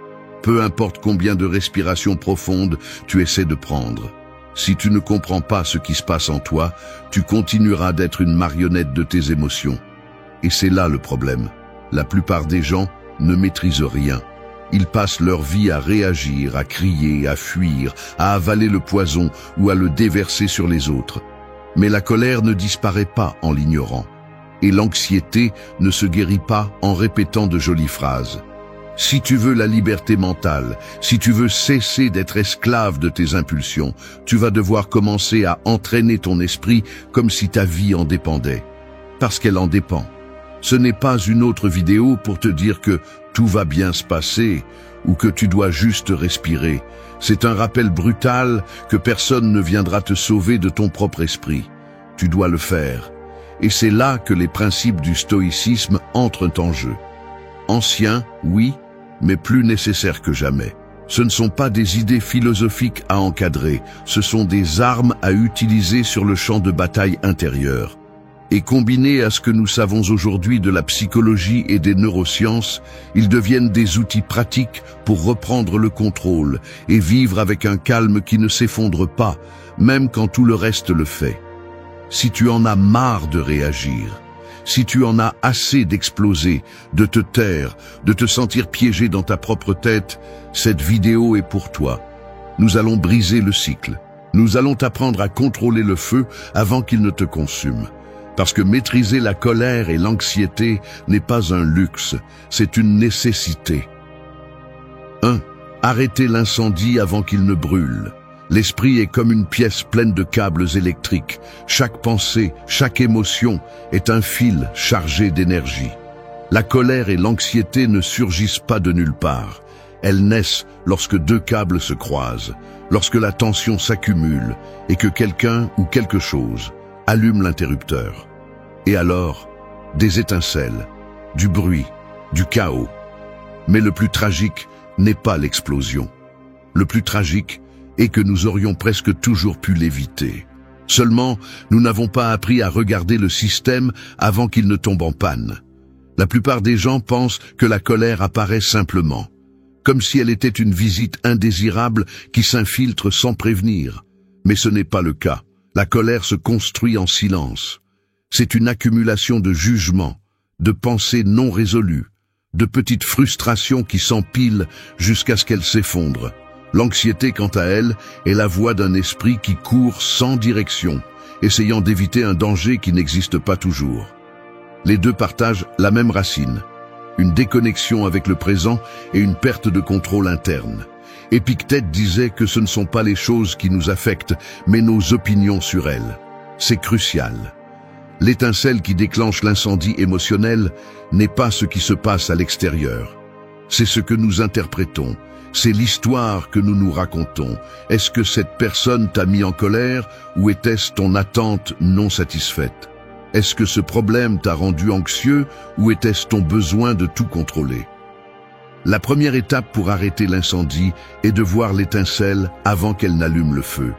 Peu importe combien de respirations profondes tu essaies de prendre. Si tu ne comprends pas ce qui se passe en toi, tu continueras d'être une marionnette de tes émotions. Et c'est là le problème. La plupart des gens ne maîtrisent rien. Ils passent leur vie à réagir, à crier, à fuir, à avaler le poison ou à le déverser sur les autres. Mais la colère ne disparaît pas en l'ignorant. Et l'anxiété ne se guérit pas en répétant de jolies phrases. Si tu veux la liberté mentale, si tu veux cesser d'être esclave de tes impulsions, tu vas devoir commencer à entraîner ton esprit comme si ta vie en dépendait. Parce qu'elle en dépend. Ce n'est pas une autre vidéo pour te dire que tout va bien se passer ou que tu dois juste respirer. C'est un rappel brutal que personne ne viendra te sauver de ton propre esprit. Tu dois le faire. Et c'est là que les principes du stoïcisme entrent en jeu. Anciens, oui, mais plus nécessaires que jamais. Ce ne sont pas des idées philosophiques à encadrer, ce sont des armes à utiliser sur le champ de bataille intérieur. Et combinés à ce que nous savons aujourd'hui de la psychologie et des neurosciences, ils deviennent des outils pratiques pour reprendre le contrôle et vivre avec un calme qui ne s'effondre pas, même quand tout le reste le fait. Si tu en as marre de réagir, si tu en as assez d'exploser, de te taire, de te sentir piégé dans ta propre tête, cette vidéo est pour toi. Nous allons briser le cycle. Nous allons t'apprendre à contrôler le feu avant qu'il ne te consume. Parce que maîtriser la colère et l'anxiété n'est pas un luxe, c'est une nécessité. 1. Arrêter l'incendie avant qu'il ne brûle. L'esprit est comme une pièce pleine de câbles électriques. Chaque pensée, chaque émotion est un fil chargé d'énergie. La colère et l'anxiété ne surgissent pas de nulle part. Elles naissent lorsque deux câbles se croisent, lorsque la tension s'accumule et que quelqu'un ou quelque chose allume l'interrupteur. Et alors, des étincelles, du bruit, du chaos. Mais le plus tragique n'est pas l'explosion. Le plus tragique est que nous aurions presque toujours pu l'éviter. Seulement, nous n'avons pas appris à regarder le système avant qu'il ne tombe en panne. La plupart des gens pensent que la colère apparaît simplement, comme si elle était une visite indésirable qui s'infiltre sans prévenir. Mais ce n'est pas le cas. La colère se construit en silence. C'est une accumulation de jugements, de pensées non résolues, de petites frustrations qui s'empilent jusqu'à ce qu'elles s'effondrent. L'anxiété, quant à elle, est la voix d'un esprit qui court sans direction, essayant d'éviter un danger qui n'existe pas toujours. Les deux partagent la même racine, une déconnexion avec le présent et une perte de contrôle interne. Épictète disait que ce ne sont pas les choses qui nous affectent, mais nos opinions sur elles. C'est crucial. L'étincelle qui déclenche l'incendie émotionnel n'est pas ce qui se passe à l'extérieur. C'est ce que nous interprétons. C'est l'histoire que nous nous racontons. Est-ce que cette personne t'a mis en colère ou était-ce ton attente non satisfaite? Est-ce que ce problème t'a rendu anxieux ou était-ce ton besoin de tout contrôler? La première étape pour arrêter l'incendie est de voir l'étincelle avant qu'elle n'allume le feu.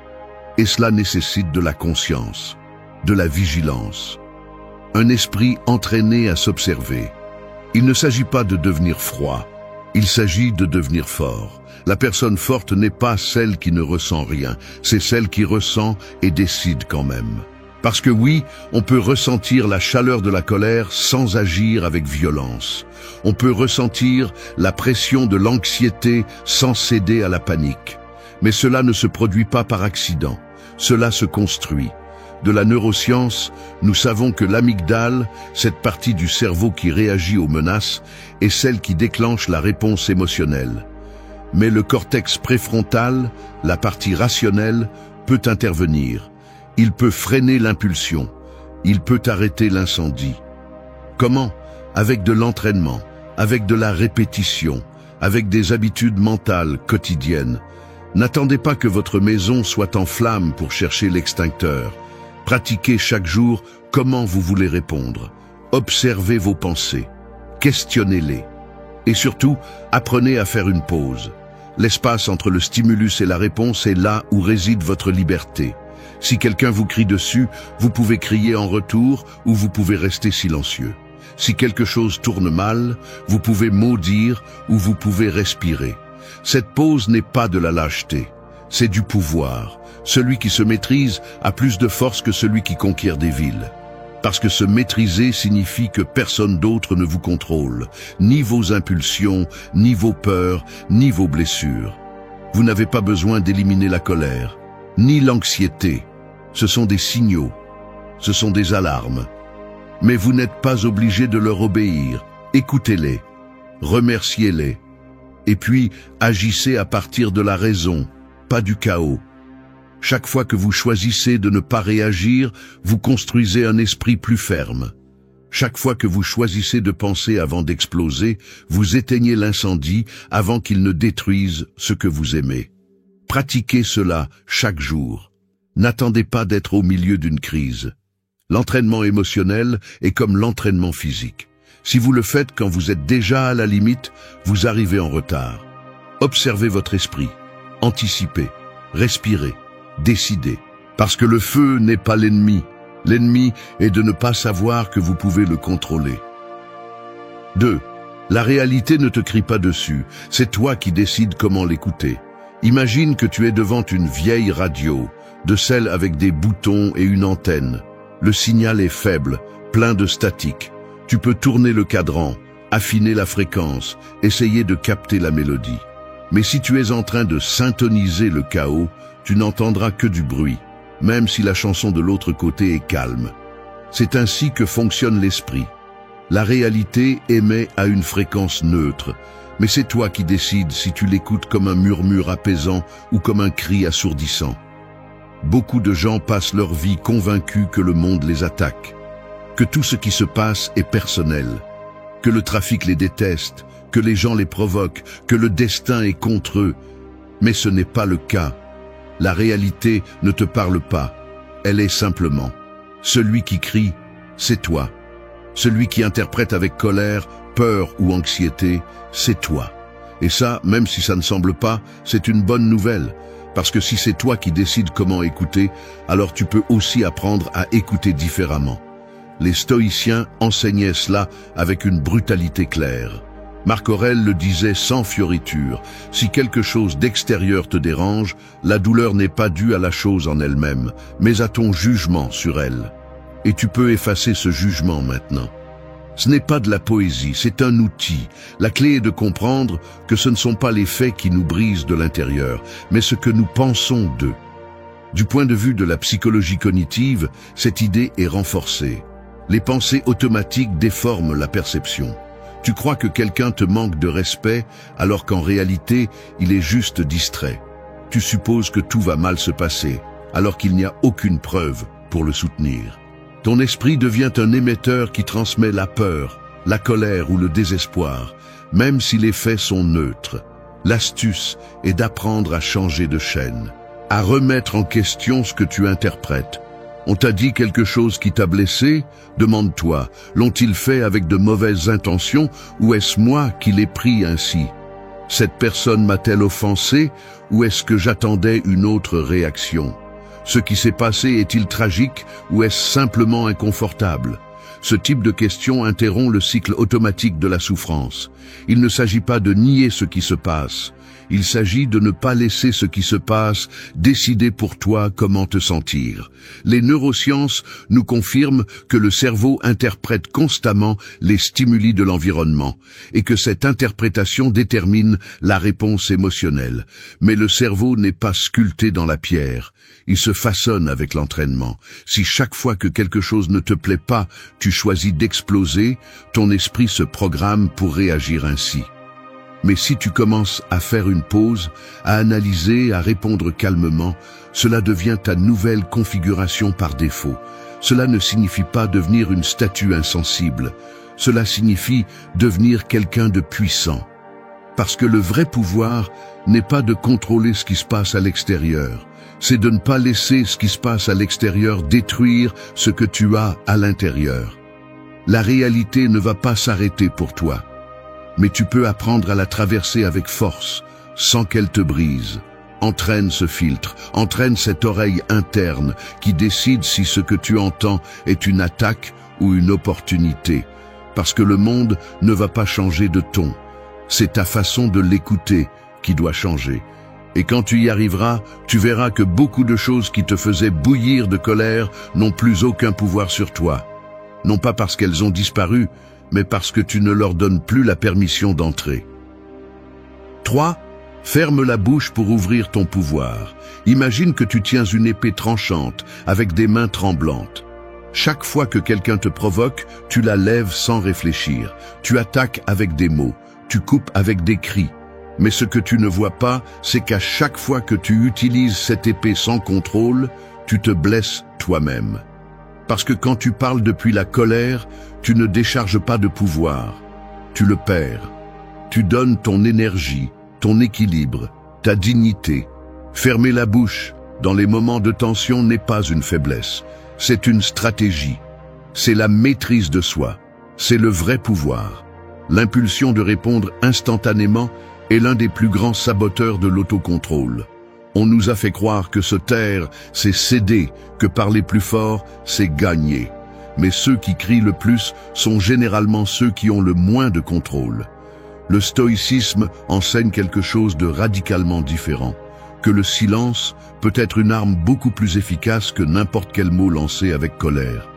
Et cela nécessite de la conscience, de la vigilance. Un esprit entraîné à s'observer. Il ne s'agit pas de devenir froid, il s'agit de devenir fort. La personne forte n'est pas celle qui ne ressent rien, c'est celle qui ressent et décide quand même. Parce que oui, on peut ressentir la chaleur de la colère sans agir avec violence. On peut ressentir la pression de l'anxiété sans céder à la panique. Mais cela ne se produit pas par accident. Cela se construit. de la neuroscience, nous savons que l'amygdale, cette partie du cerveau qui réagit aux menaces, est celle qui déclenche la réponse émotionnelle. Mais le cortex préfrontal, la partie rationnelle, peut intervenir. Il peut freiner l'impulsion. Il peut arrêter l'incendie. Comment? Avec de l'entraînement, avec de la répétition, avec des habitudes mentales quotidiennes. N'attendez pas que votre maison soit en flammes pour chercher l'extincteur. Pratiquez chaque jour comment vous voulez répondre. Observez vos pensées. Questionnez-les. Et surtout, apprenez à faire une pause. L'espace entre le stimulus et la réponse est là où réside votre liberté. Si quelqu'un vous crie dessus, vous pouvez crier en retour ou vous pouvez rester silencieux. Si quelque chose tourne mal, vous pouvez maudire ou vous pouvez respirer. Cette pause n'est pas de la lâcheté, c'est du pouvoir. Celui qui se maîtrise a plus de force que celui qui conquiert des villes. Parce que se maîtriser signifie que personne d'autre ne vous contrôle, ni vos impulsions, ni vos peurs, ni vos blessures. Vous n'avez pas besoin d'éliminer la colère, ni l'anxiété. Ce sont des signaux, ce sont des alarmes. Mais vous n'êtes pas obligé de leur obéir. Écoutez-les, remerciez-les. Et puis, agissez à partir de la raison, pas du chaos. Chaque fois que vous choisissez de ne pas réagir, vous construisez un esprit plus ferme. Chaque fois que vous choisissez de penser avant d'exploser, vous éteignez l'incendie avant qu'il ne détruise ce que vous aimez. Pratiquez cela chaque jour. N'attendez pas d'être au milieu d'une crise. L'entraînement émotionnel est comme l'entraînement physique. Si vous le faites quand vous êtes déjà à la limite, vous arrivez en retard. Observez votre esprit, anticipez, respirez, décidez. Parce que le feu n'est pas l'ennemi. L'ennemi est de ne pas savoir que vous pouvez le contrôler. 2. La réalité ne te crie pas dessus, c'est toi qui décides comment l'écouter. Imagine que tu es devant une vieille radio, de celle avec des boutons et une antenne. Le signal est faible, plein de statique. Tu peux tourner le cadran, affiner la fréquence, essayer de capter la mélodie. Mais si tu es en train de syntoniser le chaos, tu n'entendras que du bruit, même si la chanson de l'autre côté est calme. C'est ainsi que fonctionne l'esprit. La réalité émet à une fréquence neutre, mais c'est toi qui décides si tu l'écoutes comme un murmure apaisant ou comme un cri assourdissant. Beaucoup de gens passent leur vie convaincus que le monde les attaque, que tout ce qui se passe est personnel, que le trafic les déteste, que les gens les provoquent, que le destin est contre eux. Mais ce n'est pas le cas. La réalité ne te parle pas, elle est simplement. Celui qui crie, c'est toi. Celui qui interprète avec colère, peur ou anxiété, c'est toi. Et ça, même si ça ne semble pas, c'est une bonne nouvelle. Parce que si c'est toi qui décides comment écouter, alors tu peux aussi apprendre à écouter différemment. Les stoïciens enseignaient cela avec une brutalité claire. Marc Aurèle le disait sans fioriture, si quelque chose d'extérieur te dérange, la douleur n'est pas due à la chose en elle-même, mais à ton jugement sur elle. Et tu peux effacer ce jugement maintenant. Ce n'est pas de la poésie, c'est un outil. La clé est de comprendre que ce ne sont pas les faits qui nous brisent de l'intérieur, mais ce que nous pensons d'eux. Du point de vue de la psychologie cognitive, cette idée est renforcée. Les pensées automatiques déforment la perception. Tu crois que quelqu'un te manque de respect, alors qu'en réalité, il est juste distrait. Tu supposes que tout va mal se passer, alors qu'il n'y a aucune preuve pour le soutenir. Ton esprit devient un émetteur qui transmet la peur, la colère ou le désespoir, même si les faits sont neutres. L'astuce est d'apprendre à changer de chaîne, à remettre en question ce que tu interprètes. On t'a dit quelque chose qui t'a blessé? Demande-toi, l'ont-ils fait avec de mauvaises intentions ou est-ce moi qui l'ai pris ainsi? Cette personne m'a-t-elle offensé ou est-ce que j'attendais une autre réaction? Ce qui s'est passé est-il tragique ou est-ce simplement inconfortable? Ce type de question interrompt le cycle automatique de la souffrance. Il ne s'agit pas de nier ce qui se passe. Il s'agit de ne pas laisser ce qui se passe décider pour toi comment te sentir. Les neurosciences nous confirment que le cerveau interprète constamment les stimuli de l'environnement et que cette interprétation détermine la réponse émotionnelle. Mais le cerveau n'est pas sculpté dans la pierre. Il se façonne avec l'entraînement. Si chaque fois que quelque chose ne te plaît pas, tu choisis d'exploser, ton esprit se programme pour réagir ainsi. Mais si tu commences à faire une pause, à analyser, à répondre calmement, cela devient ta nouvelle configuration par défaut. Cela ne signifie pas devenir une statue insensible. Cela signifie devenir quelqu'un de puissant. Parce que le vrai pouvoir n'est pas de contrôler ce qui se passe à l'extérieur. C'est de ne pas laisser ce qui se passe à l'extérieur détruire ce que tu as à l'intérieur. La réalité ne va pas s'arrêter pour toi. Mais tu peux apprendre à la traverser avec force, sans qu'elle te brise. Entraîne ce filtre, entraîne cette oreille interne qui décide si ce que tu entends est une attaque ou une opportunité. Parce que le monde ne va pas changer de ton. C'est ta façon de l'écouter qui doit changer. Et quand tu y arriveras, tu verras que beaucoup de choses qui te faisaient bouillir de colère n'ont plus aucun pouvoir sur toi. Non pas parce qu'elles ont disparu, mais parce que tu ne leur donnes plus la permission d'entrer. 3. Ferme la bouche pour ouvrir ton pouvoir. Imagine que tu tiens une épée tranchante avec des mains tremblantes. Chaque fois que quelqu'un te provoque, tu la lèves sans réfléchir. Tu attaques avec des mots, tu coupes avec des cris. Mais ce que tu ne vois pas, c'est qu'à chaque fois que tu utilises cette épée sans contrôle, tu te blesses toi-même. Parce que quand tu parles depuis la colère, tu ne décharges pas de pouvoir. Tu le perds. Tu donnes ton énergie, ton équilibre, ta dignité. Fermer la bouche dans les moments de tension n'est pas une faiblesse. C'est une stratégie. C'est la maîtrise de soi. C'est le vrai pouvoir. L'impulsion de répondre instantanément est l'un des plus grands saboteurs de l'autocontrôle. On nous a fait croire que se taire, c'est céder, que parler plus fort, c'est gagner. Mais ceux qui crient le plus sont généralement ceux qui ont le moins de contrôle. Le stoïcisme enseigne quelque chose de radicalement différent, que le silence peut être une arme beaucoup plus efficace que n'importe quel mot lancé avec colère.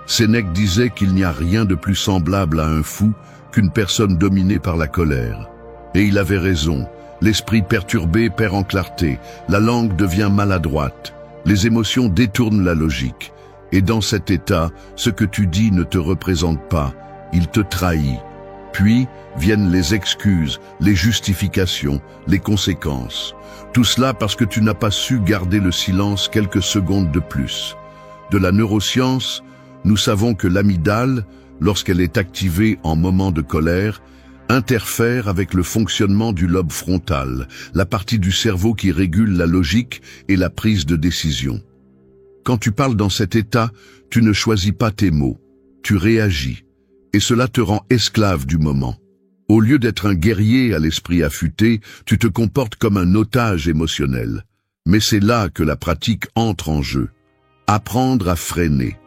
Sénèque disait qu'il n'y a rien de plus semblable à un fou qu'une personne dominée par la colère. Et il avait raison. L'esprit perturbé perd en clarté, la langue devient maladroite, les émotions détournent la logique. Et dans cet état, ce que tu dis ne te représente pas, il te trahit. Puis viennent les excuses, les justifications, les conséquences. Tout cela parce que tu n'as pas su garder le silence quelques secondes de plus. De la neuroscience, nous savons que l'amygdale, lorsqu'elle est activée en moment de colère, interfère avec le fonctionnement du lobe frontal, la partie du cerveau qui régule la logique et la prise de décision. Quand tu parles dans cet état, tu ne choisis pas tes mots, tu réagis, et cela te rend esclave du moment. Au lieu d'être un guerrier à l'esprit affûté, tu te comportes comme un otage émotionnel. Mais c'est là que la pratique entre en jeu. Apprendre à freiner,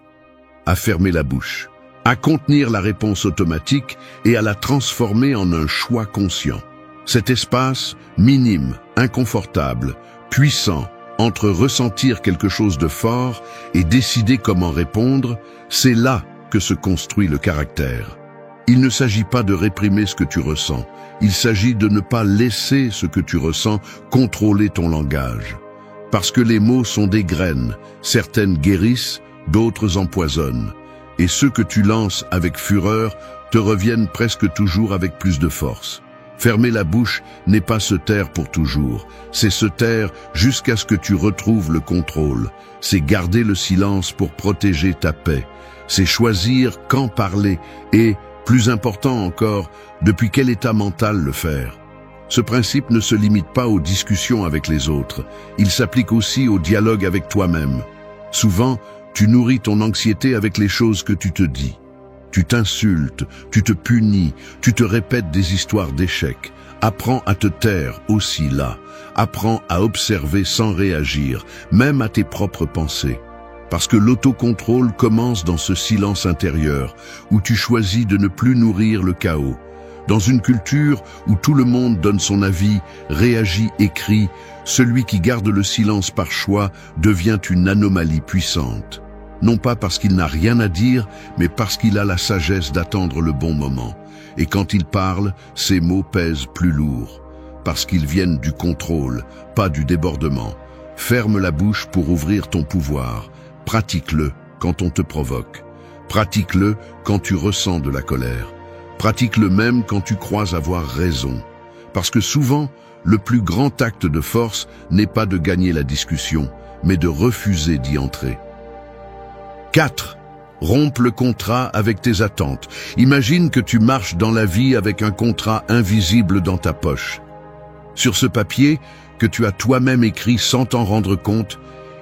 à fermer la bouche, à contenir la réponse automatique et à la transformer en un choix conscient. Cet espace, minime, inconfortable, puissant, entre ressentir quelque chose de fort et décider comment répondre, c'est là que se construit le caractère. Il ne s'agit pas de réprimer ce que tu ressens, il s'agit de ne pas laisser ce que tu ressens contrôler ton langage. Parce que les mots sont des graines, certaines guérissent, d'autres empoisonnent. Et ceux que tu lances avec fureur te reviennent presque toujours avec plus de force. Fermer la bouche n'est pas se taire pour toujours, c'est se taire jusqu'à ce que tu retrouves le contrôle. C'est garder le silence pour protéger ta paix. C'est choisir quand parler et, plus important encore, depuis quel état mental le faire. Ce principe ne se limite pas aux discussions avec les autres, il s'applique aussi au dialogue avec toi-même. Souvent, tu nourris ton anxiété avec les choses que tu te dis. Tu t'insultes, tu te punis, tu te répètes des histoires d'échecs. Apprends à te taire aussi là. Apprends à observer sans réagir, même à tes propres pensées. Parce que l'autocontrôle commence dans ce silence intérieur, où tu choisis de ne plus nourrir le chaos. Dans une culture où tout le monde donne son avis, réagit, écrit, celui qui garde le silence par choix devient une anomalie puissante. Non pas parce qu'il n'a rien à dire, mais parce qu'il a la sagesse d'attendre le bon moment. Et quand il parle, ses mots pèsent plus lourd. Parce qu'ils viennent du contrôle, pas du débordement. Ferme la bouche pour ouvrir ton pouvoir. Pratique-le quand on te provoque. Pratique-le quand tu ressens de la colère. Pratique-le même quand tu crois avoir raison. Parce que souvent, le plus grand acte de force n'est pas de gagner la discussion, mais de refuser d'y entrer. 4. Rompe le contrat avec tes attentes. Imagine que tu marches dans la vie avec un contrat invisible dans ta poche. Sur ce papier, que tu as toi-même écrit sans t'en rendre compte,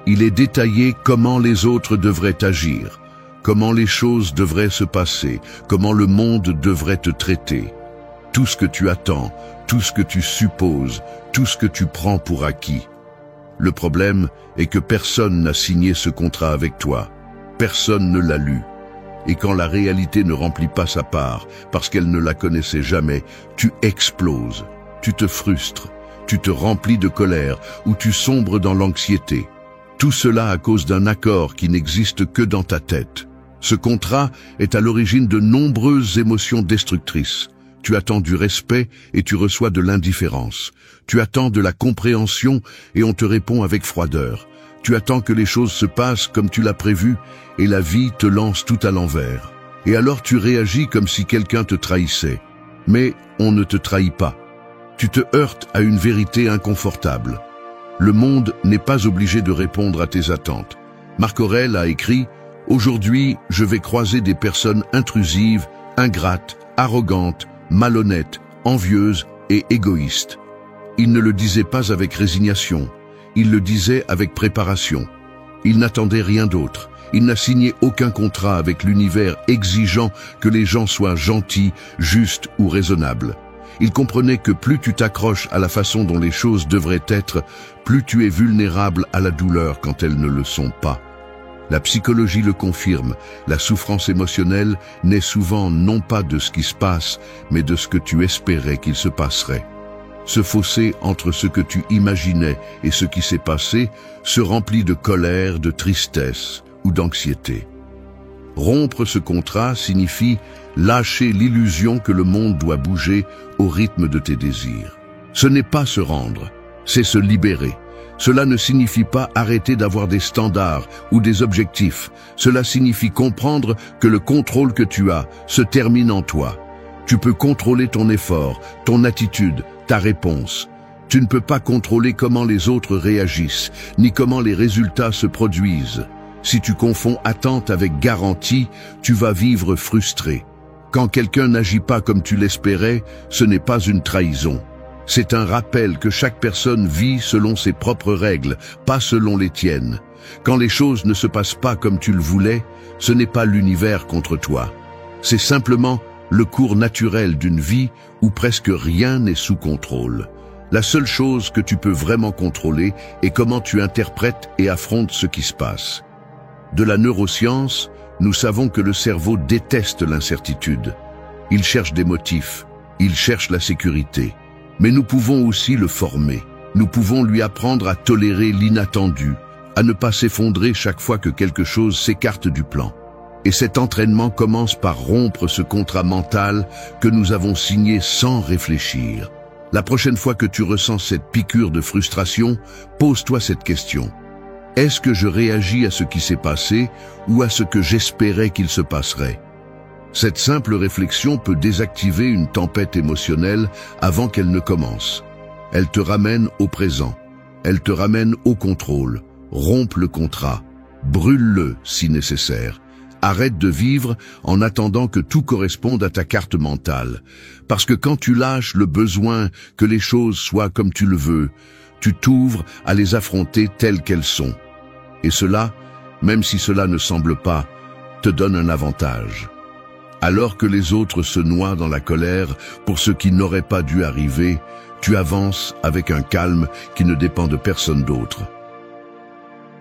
il est détaillé comment les autres devraient agir, comment les choses devraient se passer, comment le monde devrait te traiter. Tout ce que tu attends, tout ce que tu supposes, tout ce que tu prends pour acquis. Le problème est que personne n'a signé ce contrat avec toi. Personne ne l'a lu. Et quand la réalité ne remplit pas sa part, parce qu'elle ne la connaissait jamais, tu exploses, tu te frustres, tu te remplis de colère ou tu sombres dans l'anxiété. Tout cela à cause d'un accord qui n'existe que dans ta tête. Ce contrat est à l'origine de nombreuses émotions destructrices. Tu attends du respect et tu reçois de l'indifférence. Tu attends de la compréhension et on te répond avec froideur. Tu attends que les choses se passent comme tu l'as prévu et la vie te lance tout à l'envers. Et alors tu réagis comme si quelqu'un te trahissait. Mais on ne te trahit pas. Tu te heurtes à une vérité inconfortable. Le monde n'est pas obligé de répondre à tes attentes. Marc Aurèle a écrit « Aujourd'hui, je vais croiser des personnes intrusives, ingrates, arrogantes, malhonnêtes, envieuses et égoïstes. » Il ne le disait pas avec résignation. Il le disait avec préparation. Il n'attendait rien d'autre. Il n'a signé aucun contrat avec l'univers exigeant que les gens soient gentils, justes ou raisonnables. Il comprenait que plus tu t'accroches à la façon dont les choses devraient être, plus tu es vulnérable à la douleur quand elles ne le sont pas. La psychologie le confirme, la souffrance émotionnelle naît souvent non pas de ce qui se passe, mais de ce que tu espérais qu'il se passerait. Ce fossé entre ce que tu imaginais et ce qui s'est passé se remplit de colère, de tristesse ou d'anxiété. Rompre ce contrat signifie lâcher l'illusion que le monde doit bouger au rythme de tes désirs. Ce n'est pas se rendre, c'est se libérer. Cela ne signifie pas arrêter d'avoir des standards ou des objectifs. Cela signifie comprendre que le contrôle que tu as se termine en toi. Tu peux contrôler ton effort, ton attitude, ta réponse. Tu ne peux pas contrôler comment les autres réagissent, ni comment les résultats se produisent. Si tu confonds attente avec garantie, tu vas vivre frustré. Quand quelqu'un n'agit pas comme tu l'espérais, ce n'est pas une trahison. C'est un rappel que chaque personne vit selon ses propres règles, pas selon les tiennes. Quand les choses ne se passent pas comme tu le voulais, ce n'est pas l'univers contre toi. C'est simplement le cours naturel d'une vie où presque rien n'est sous contrôle. La seule chose que tu peux vraiment contrôler est comment tu interprètes et affrontes ce qui se passe. De la neuroscience, nous savons que le cerveau déteste l'incertitude. Il cherche des motifs, il cherche la sécurité. Mais nous pouvons aussi le former. Nous pouvons lui apprendre à tolérer l'inattendu, à ne pas s'effondrer chaque fois que quelque chose s'écarte du plan. Et cet entraînement commence par rompre ce contrat mental que nous avons signé sans réfléchir. La prochaine fois que tu ressens cette piqûre de frustration, pose-toi cette question. Est-ce que je réagis à ce qui s'est passé ou à ce que j'espérais qu'il se passerait ? Cette simple réflexion peut désactiver une tempête émotionnelle avant qu'elle ne commence. Elle te ramène au présent. Elle te ramène au contrôle. Rompe le contrat. Brûle-le si nécessaire. Arrête de vivre en attendant que tout corresponde à ta carte mentale. Parce que quand tu lâches le besoin que les choses soient comme tu le veux, tu t'ouvres à les affronter telles qu'elles sont. Et cela, même si cela ne semble pas, te donne un avantage. Alors que les autres se noient dans la colère pour ce qui n'aurait pas dû arriver, tu avances avec un calme qui ne dépend de personne d'autre.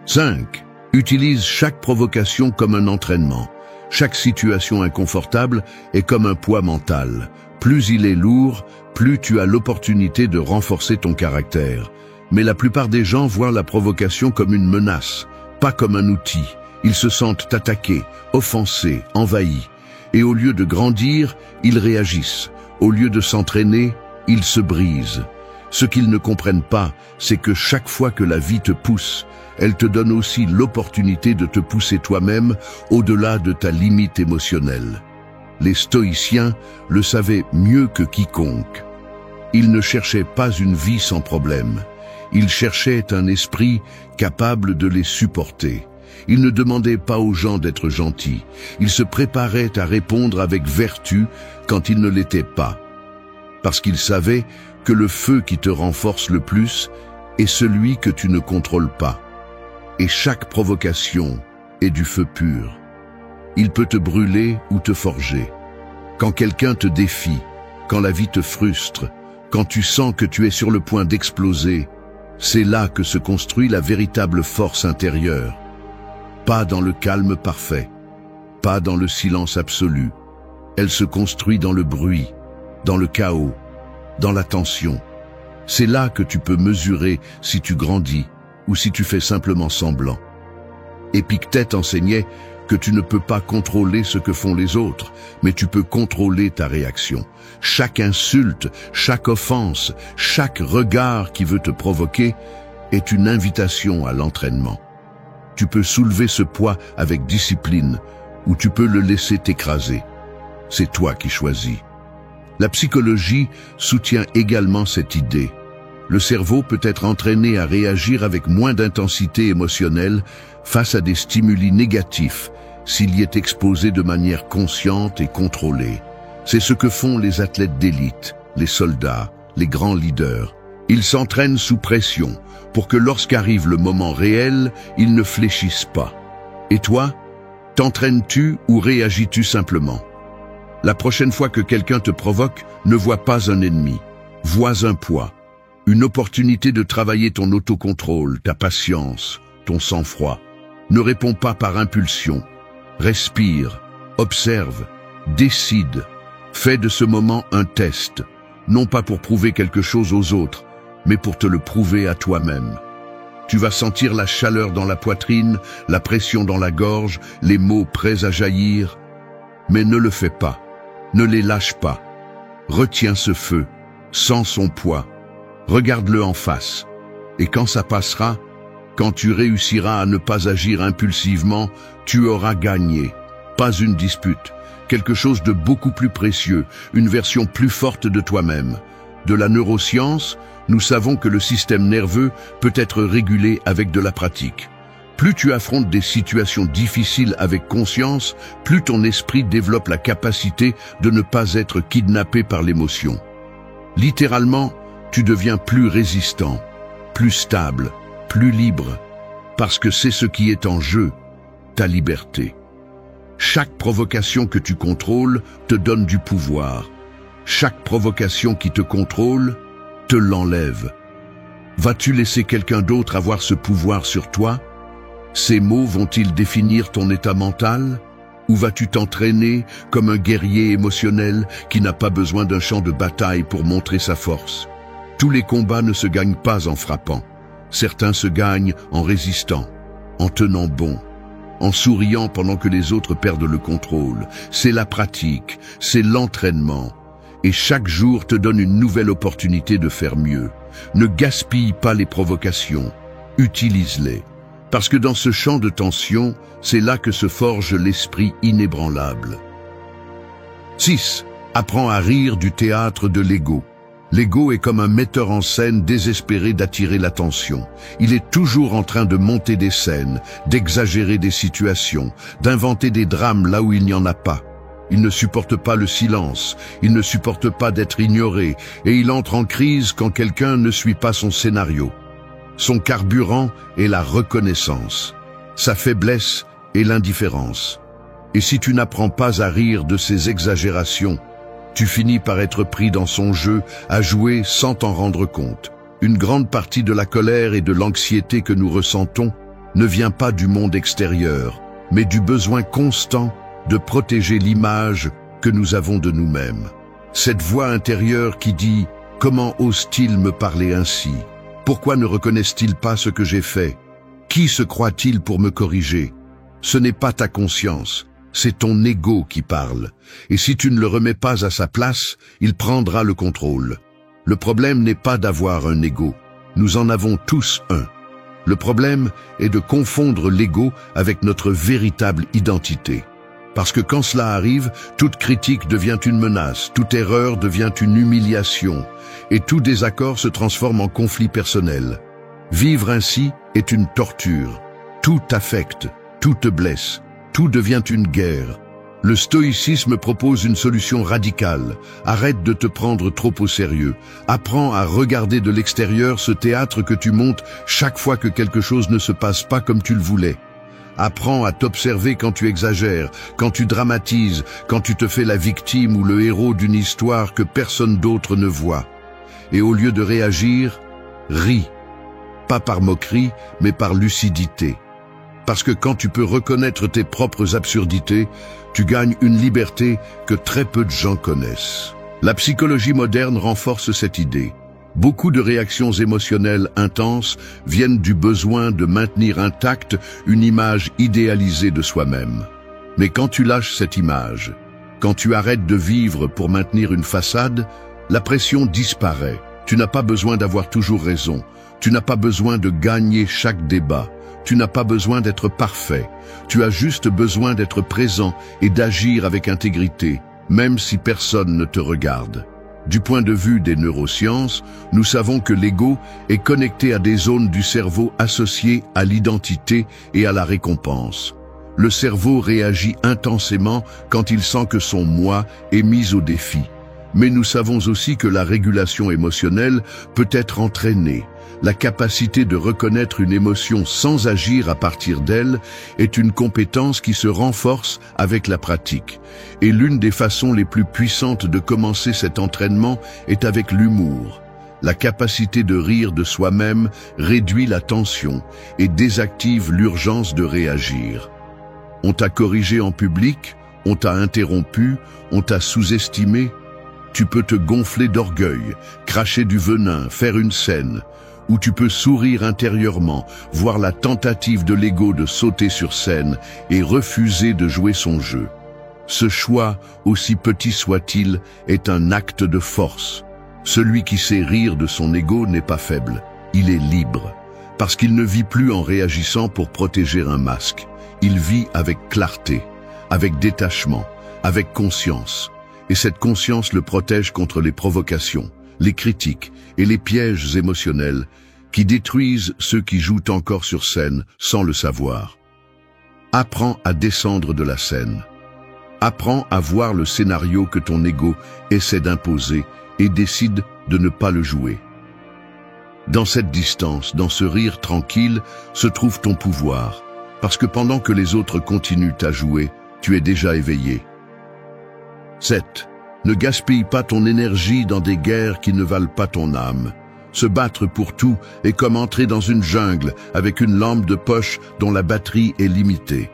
5. Utilise chaque provocation comme un entraînement. Chaque situation inconfortable est comme un poids mental. Plus il est lourd, plus tu as l'opportunité de renforcer ton caractère. Mais la plupart des gens voient la provocation comme une menace, pas comme un outil. Ils se sentent attaqués, offensés, envahis. Et au lieu de grandir, ils réagissent. Au lieu de s'entraîner, ils se brisent. Ce qu'ils ne comprennent pas, c'est que chaque fois que la vie te pousse, elle te donne aussi l'opportunité de te pousser toi-même au-delà de ta limite émotionnelle. Les stoïciens le savaient mieux que quiconque. Ils ne cherchaient pas une vie sans problème. Ils cherchaient un esprit capable de les supporter. Ils ne demandaient pas aux gens d'être gentils. Ils se préparaient à répondre avec vertu quand ils ne l'étaient pas. Parce qu'ils savaient que le feu qui te renforce le plus est celui que tu ne contrôles pas. Et chaque provocation est du feu pur. Il peut te brûler ou te forger. Quand quelqu'un te défie, quand la vie te frustre, quand tu sens que tu es sur le point d'exploser, c'est là que se construit la véritable force intérieure. Pas dans le calme parfait, pas dans le silence absolu. Elle se construit dans le bruit, dans le chaos, dans la tension. C'est là que tu peux mesurer si tu grandis ou si tu fais simplement semblant. Épictète enseignait que tu ne peux pas contrôler ce que font les autres, mais tu peux contrôler ta réaction. Chaque insulte, chaque offense, chaque regard qui veut te provoquer est une invitation à l'entraînement. Tu peux soulever ce poids avec discipline ou tu peux le laisser t'écraser. C'est toi qui choisis. La psychologie soutient également cette idée. Le cerveau peut être entraîné à réagir avec moins d'intensité émotionnelle face à des stimuli négatifs s'il y est exposé de manière consciente et contrôlée. C'est ce que font les athlètes d'élite, les soldats, les grands leaders. Ils s'entraînent sous pression pour que lorsqu'arrive le moment réel, ils ne fléchissent pas. Et toi, t'entraînes-tu ou réagis-tu simplement? La prochaine fois que quelqu'un te provoque, ne vois pas un ennemi, vois un poids, une opportunité de travailler ton autocontrôle, ta patience, ton sang-froid. Ne réponds pas par impulsion. Respire, observe, décide. Fais de ce moment un test, non pas pour prouver quelque chose aux autres, mais pour te le prouver à toi-même. Tu vas sentir la chaleur dans la poitrine, la pression dans la gorge, les mots prêts à jaillir. Mais ne le fais pas, ne les lâche pas. Retiens ce feu, sens son poids, regarde-le en face. Et quand ça passera, quand tu réussiras à ne pas agir impulsivement, tu auras gagné. Pas une dispute, quelque chose de beaucoup plus précieux, une version plus forte de toi-même. De la neuroscience, nous savons que le système nerveux peut être régulé avec de la pratique. Plus tu affrontes des situations difficiles avec conscience, plus ton esprit développe la capacité de ne pas être kidnappé par l'émotion. Littéralement, tu deviens plus résistant, plus stable, plus libre, parce que c'est ce qui est en jeu, ta liberté. Chaque provocation que tu contrôles te donne du pouvoir. Chaque provocation qui te contrôle te l'enlève. Vas-tu laisser quelqu'un d'autre avoir ce pouvoir sur toi? Ces mots vont-ils définir ton état mental? Ou vas-tu t'entraîner comme un guerrier émotionnel qui n'a pas besoin d'un champ de bataille pour montrer sa force? Tous les combats ne se gagnent pas en frappant. Certains se gagnent en résistant, en tenant bon, en souriant pendant que les autres perdent le contrôle. C'est la pratique, c'est l'entraînement. Et chaque jour te donne une nouvelle opportunité de faire mieux. Ne gaspille pas les provocations, utilise-les. Parce que dans ce champ de tension, c'est là que se forge l'esprit inébranlable. 6. Apprends à rire du théâtre de l'ego. L'ego est comme un metteur en scène désespéré d'attirer l'attention. Il est toujours en train de monter des scènes, d'exagérer des situations, d'inventer des drames là où il n'y en a pas. Il ne supporte pas le silence, il ne supporte pas d'être ignoré, et il entre en crise quand quelqu'un ne suit pas son scénario. Son carburant est la reconnaissance, sa faiblesse est l'indifférence. Et si tu n'apprends pas à rire de ses exagérations, tu finis par être pris dans son jeu, à jouer sans t'en rendre compte. Une grande partie de la colère et de l'anxiété que nous ressentons ne vient pas du monde extérieur, mais du besoin constant de protéger l'image que nous avons de nous-mêmes. Cette voix intérieure qui dit « Comment ose-t-il me parler ainsi? Pourquoi ne reconnaissent-ils pas ce que j'ai fait? Qui se croit-il pour me corriger ?» Ce n'est pas ta conscience, c'est ton ego qui parle. Et si tu ne le remets pas à sa place, il prendra le contrôle. Le problème n'est pas d'avoir un ego. Nous en avons tous un. Le problème est de confondre l'ego avec notre véritable identité. Parce que quand cela arrive, toute critique devient une menace, toute erreur devient une humiliation, et tout désaccord se transforme en conflit personnel. Vivre ainsi est une torture. Tout t'affecte, tout te blesse, tout devient une guerre. Le stoïcisme propose une solution radicale. Arrête de te prendre trop au sérieux. Apprends à regarder de l'extérieur ce théâtre que tu montes chaque fois que quelque chose ne se passe pas comme tu le voulais. Apprends à t'observer quand tu exagères, quand tu dramatises, quand tu te fais la victime ou le héros d'une histoire que personne d'autre ne voit. Et au lieu de réagir, ris. Pas par moquerie, mais par lucidité. Parce que quand tu peux reconnaître tes propres absurdités, tu gagnes une liberté que très peu de gens connaissent. La psychologie moderne renforce cette idée. Beaucoup de réactions émotionnelles intenses viennent du besoin de maintenir intacte une image idéalisée de soi-même. Mais quand tu lâches cette image, quand tu arrêtes de vivre pour maintenir une façade, la pression disparaît. Tu n'as pas besoin d'avoir toujours raison. Tu n'as pas besoin de gagner chaque débat. Tu n'as pas besoin d'être parfait. Tu as juste besoin d'être présent et d'agir avec intégrité, même si personne ne te regarde. Du point de vue des neurosciences, nous savons que l'ego est connecté à des zones du cerveau associées à l'identité et à la récompense. Le cerveau réagit intensément quand il sent que son moi est mis au défi. Mais nous savons aussi que la régulation émotionnelle peut être entraînée. La capacité de reconnaître une émotion sans agir à partir d'elle est une compétence qui se renforce avec la pratique. Et l'une des façons les plus puissantes de commencer cet entraînement est avec l'humour. La capacité de rire de soi-même réduit la tension et désactive l'urgence de réagir. On t'a corrigé en public, on t'a interrompu, on t'a sous-estimé. Tu peux te gonfler d'orgueil, cracher du venin, faire une scène. Ou tu peux sourire intérieurement, voir la tentative de l'ego de sauter sur scène et refuser de jouer son jeu. Ce choix, aussi petit soit-il, est un acte de force. Celui qui sait rire de son ego n'est pas faible, il est libre, parce qu'il ne vit plus en réagissant pour protéger un masque. Il vit avec clarté, avec détachement, avec conscience. Et cette conscience le protège contre les provocations, les critiques et les pièges émotionnels qui détruisent ceux qui jouent encore sur scène sans le savoir. Apprends à descendre de la scène. Apprends à voir le scénario que ton ego essaie d'imposer et décide de ne pas le jouer. Dans cette distance, dans ce rire tranquille, se trouve ton pouvoir, parce que pendant que les autres continuent à jouer, tu es déjà éveillé. 7. Ne gaspille pas ton énergie dans des guerres qui ne valent pas ton âme. Se battre pour tout est comme entrer dans une jungle avec une lampe de poche dont la batterie est limitée.